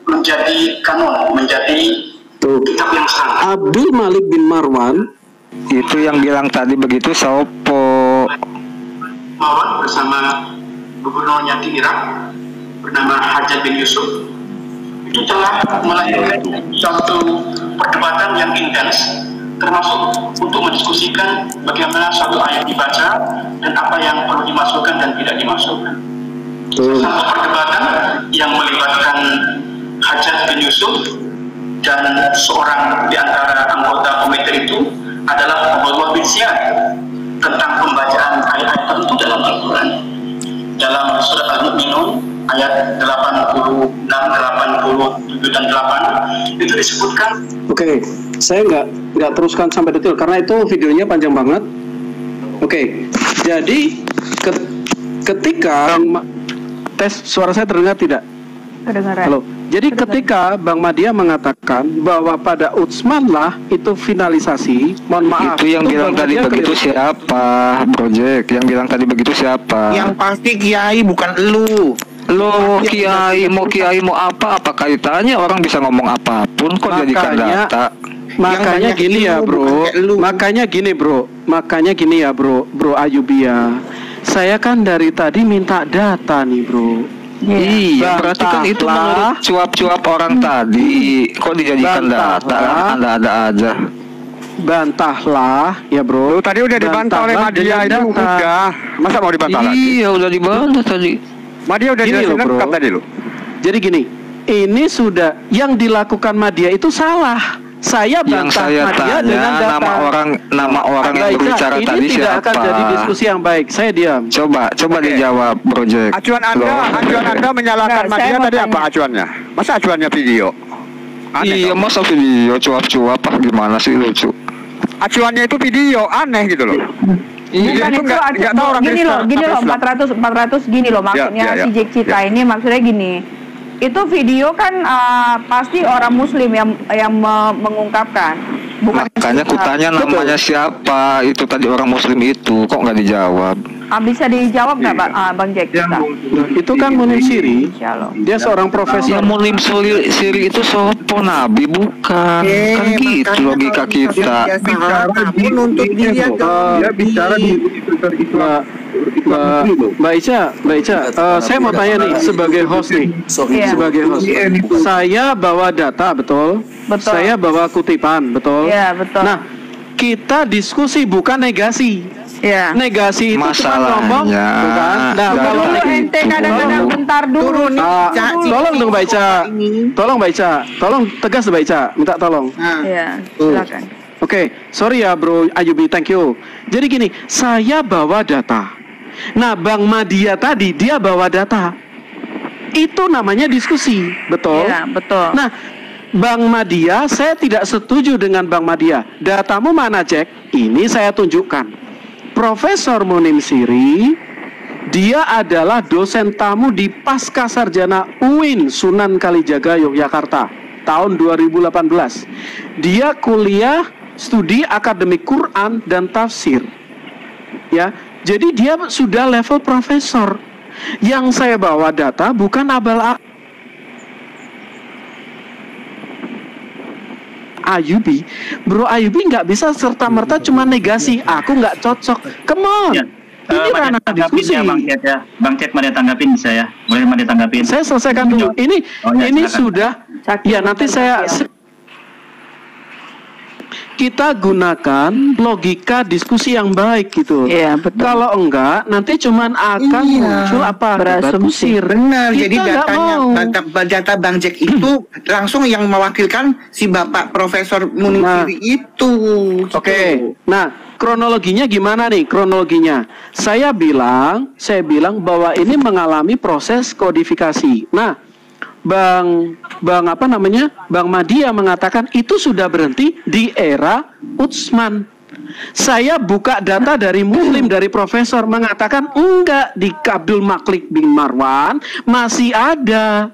Speaker 14: menjadi kanon, menjadi kitab yang sah.
Speaker 3: Abdul Malik bin Marwan
Speaker 11: itu yang bilang tadi begitu, Sopo
Speaker 14: Marwan bersama gubernurnya di Irak bernama Hajjaj bin Yusuf itu telah melahirkan suatu perdebatan yang intens, termasuk untuk mendiskusikan bagaimana suatu ayat dibaca dan apa yang perlu dimasukkan dan tidak dimasukkan. Satu perdebatan yang melibatkan Hajjaj bin Yusuf dan seorang di antara anggota komite itu adalah Abdullah bin Ziyad tentang pembacaan ayat-ayat tertentu dalam Al-Quran. Dalam surat Al-Mu'minun ayat 86, 87 dan 8 itu disebutkan.
Speaker 3: Oke, saya nggak teruskan sampai detail karena itu videonya panjang banget. Oke, jadi ketika tes suara saya terdengar tidak?
Speaker 15: Kedengaran.
Speaker 3: Halo. Jadi ketika Bang Madia mengatakan bahwa pada Utsman lah itu finalisasi, mohon maaf.
Speaker 11: Itu yang bilang tadi begitu siapa, Project? Yang bilang tadi begitu siapa?
Speaker 7: Yang pasti Kiai bukan lu.
Speaker 11: Lo Kiai mau apa kaitannya? Orang bisa ngomong apapun kok jadikan data.
Speaker 3: Makanya gini ya bro, makanya gini ya bro Ayubia. Saya kan dari tadi minta data nih bro.
Speaker 11: Iya, berarti kan itu menurut cuap-cuap orang tadi. Kok dijadikan data? Ada aja.
Speaker 3: Bantahlah ya bro.
Speaker 16: Tadi udah dibantah oleh Madia itu udah. Masa mau dibantah lagi?
Speaker 11: Iya, udah dibantah tadi.
Speaker 16: Madia udah jelasin lengkap tadi lo.
Speaker 3: Jadi gini, ini sudah yang dilakukan Madia itu salah. Saya bantah Madia dengan data.
Speaker 11: Nama orang yang berbicara tadi
Speaker 3: ini
Speaker 11: siapa?
Speaker 3: Tidak akan jadi diskusi yang baik. Saya diam.
Speaker 11: Coba dijawab, Project.
Speaker 16: Acuan Anda menyalahkan Madia tadi apa acuannya? Masa acuannya video?
Speaker 11: Aneh iya, masa video cuap-cuap gimana sih lucu?
Speaker 16: Acuannya itu video, aneh gitu loh.
Speaker 15: Iya kan itu nggak tahu orang gini loh 400 gini loh maksudnya si Jack Cita ini maksudnya gini. Itu video kan pasti orang Muslim yang mengungkapkan. Bukan
Speaker 11: makanya kutanya namanya siapa itu tadi orang Muslim itu, kok nggak dijawab?
Speaker 15: Bisa dijawab nggak Bang Jack?
Speaker 4: Itu kan Munim Siri, dia seorang profesor.
Speaker 11: Yang Munim Siri itu sopo nabi bukan? Kan gitu logika kita.
Speaker 7: Kamu nuntut dia
Speaker 10: bicara di
Speaker 4: Mbak Ica, saya mau tanya nih sebagai host nih, sebagai host. Saya bawa data, betul? Saya bawa kutipan, betul?
Speaker 15: Iya, betul.
Speaker 4: Nah, kita diskusi bukan negasi.
Speaker 15: Ya.
Speaker 4: Negasi itu cuma ngomong, bukan? Nah, kalau
Speaker 15: ente kadang-kadang bentar dulu nih.
Speaker 4: Tolong dong Mbak Ica. Tolong Mbak Ica. Tolong tegas Mbak Ica, minta tolong.
Speaker 15: Iya, silakan.
Speaker 4: Oke, sorry ya Bro Ayubi, thank you. Jadi gini, saya bawa data. Nah, Bang Madia tadi dia bawa data. Itu namanya diskusi, betul?
Speaker 15: Iya, betul.
Speaker 4: Nah, Bang Madia, saya tidak setuju dengan Bang Madia. Datamu mana, Jack? Ini saya tunjukkan. Profesor Munim Siri, dia adalah dosen tamu di Pasca Sarjana UIN Sunan Kalijaga Yogyakarta tahun 2018. Dia kuliah studi akademik Quran dan tafsir. Ya, jadi dia sudah level profesor. Yang saya bawa data bukan abal Ayubi, Bro Ayubi nggak bisa serta merta cuma negasi. Aku nggak cocok. Come on.
Speaker 12: Ya.
Speaker 4: Ini ranah diskusi.
Speaker 12: Ya, Bang Cek ya. Bang Cek mau ditanggapin bisa ya? Boleh mau ditanggapin?
Speaker 4: Saya selesaikan dulu. Ini sudah. Ya nanti saya. Kita gunakan logika diskusi yang baik gitu.
Speaker 15: Iya, betul.
Speaker 4: Kalau enggak, nanti cuman akan muncul apa?
Speaker 15: Berasumsi.
Speaker 7: Benar.
Speaker 4: Kita
Speaker 7: Jadi data Bang Jack itu langsung yang mewakilkan si Bapak Profesor Munim Siri itu.
Speaker 4: Oke. Nah, kronologinya gimana nih? Kronologinya, saya bilang bahwa ini mengalami proses kodifikasi. Nah, Bang Madia mengatakan itu sudah berhenti di era Utsman. Saya buka data dari Muslim, dari profesor mengatakan enggak, di Abdul Malik bin Marwan masih ada.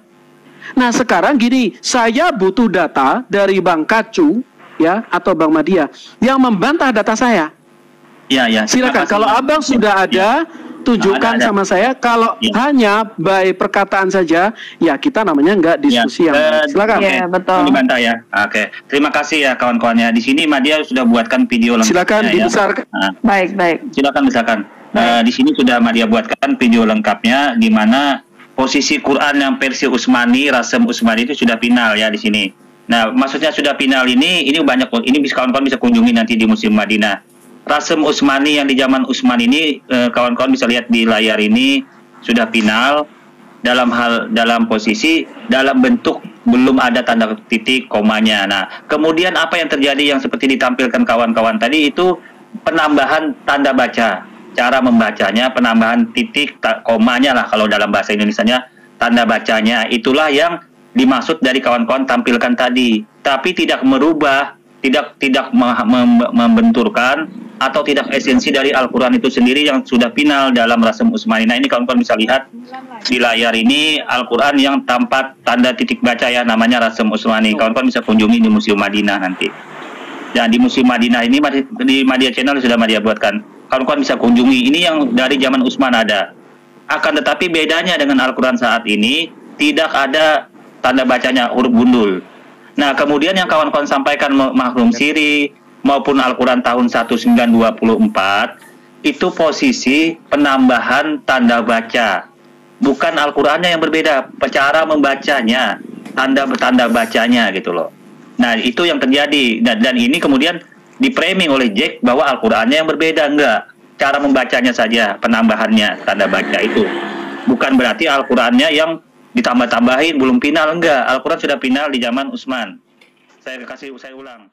Speaker 4: Nah sekarang gini, saya butuh data dari Bang Kacu ya atau Bang Madia yang membantah data saya.
Speaker 12: Ya.
Speaker 4: Silakan. Kalau Abang sudah ada, tunjukkan sama saya. Kalau hanya by perkataan saja, ya kita namanya nggak diskusi yang. Silakan.
Speaker 12: Ya, betul. Dibantah ya. Oke. Terima kasih ya kawan-kawannya. Di sini Madia sudah buatkan video lengkapnya.
Speaker 4: Silakan dibesarkan.
Speaker 12: Ya.
Speaker 15: Baik.
Speaker 12: Silakan besarkan. Di sini sudah Madia buatkan video lengkapnya, di mana posisi Quran yang versi Utsmani, Rasem Utsmani itu sudah final ya di sini. Nah, maksudnya sudah final ini banyak. Ini kawan-kawan bisa kunjungi nanti di Museum Madinah. Rasem Utsmani yang di zaman Utsman ini kawan-kawan bisa lihat di layar ini sudah final dalam posisi dalam bentuk belum ada tanda titik komanya. Nah, kemudian apa yang terjadi yang seperti ditampilkan kawan-kawan tadi itu penambahan tanda baca, cara membacanya, penambahan titik komanya lah kalau dalam bahasa Indonesianya tanda bacanya. Itulah yang dimaksud dari kawan-kawan tampilkan tadi, tapi tidak merubah, tidak membenturkan atau tidak esensi dari Al-Quran itu sendiri yang sudah final dalam Rasem Utsmani. Nah ini kawan-kawan bisa lihat di layar ini Al-Quran yang tanpa tanda titik baca ya, namanya Rasem Utsmani. Kawan-kawan bisa kunjungi di Museum Madinah nanti. Dan di Museum Madinah ini di Madia Channel sudah Madia buatkan. Kawan-kawan bisa kunjungi. Ini yang dari zaman Utsman ada. Akan tetapi bedanya dengan Al-Quran saat ini tidak ada tanda bacanya, huruf gundul. Nah kemudian yang kawan-kawan sampaikan Makhrum Siri maupun Al-Quran tahun 1924 itu posisi penambahan tanda baca, bukan Al-Qurannya yang berbeda, cara membacanya, tanda bacanya gitu loh. Nah itu yang terjadi dan ini kemudian di-framing oleh Jack bahwa Al-Qurannya yang berbeda. Enggak, cara membacanya saja penambahannya tanda baca itu, bukan berarti Al-Qurannya yang ditambah-tambahin belum final. Enggak, Al-Quran sudah final di zaman Utsman. Saya ulang.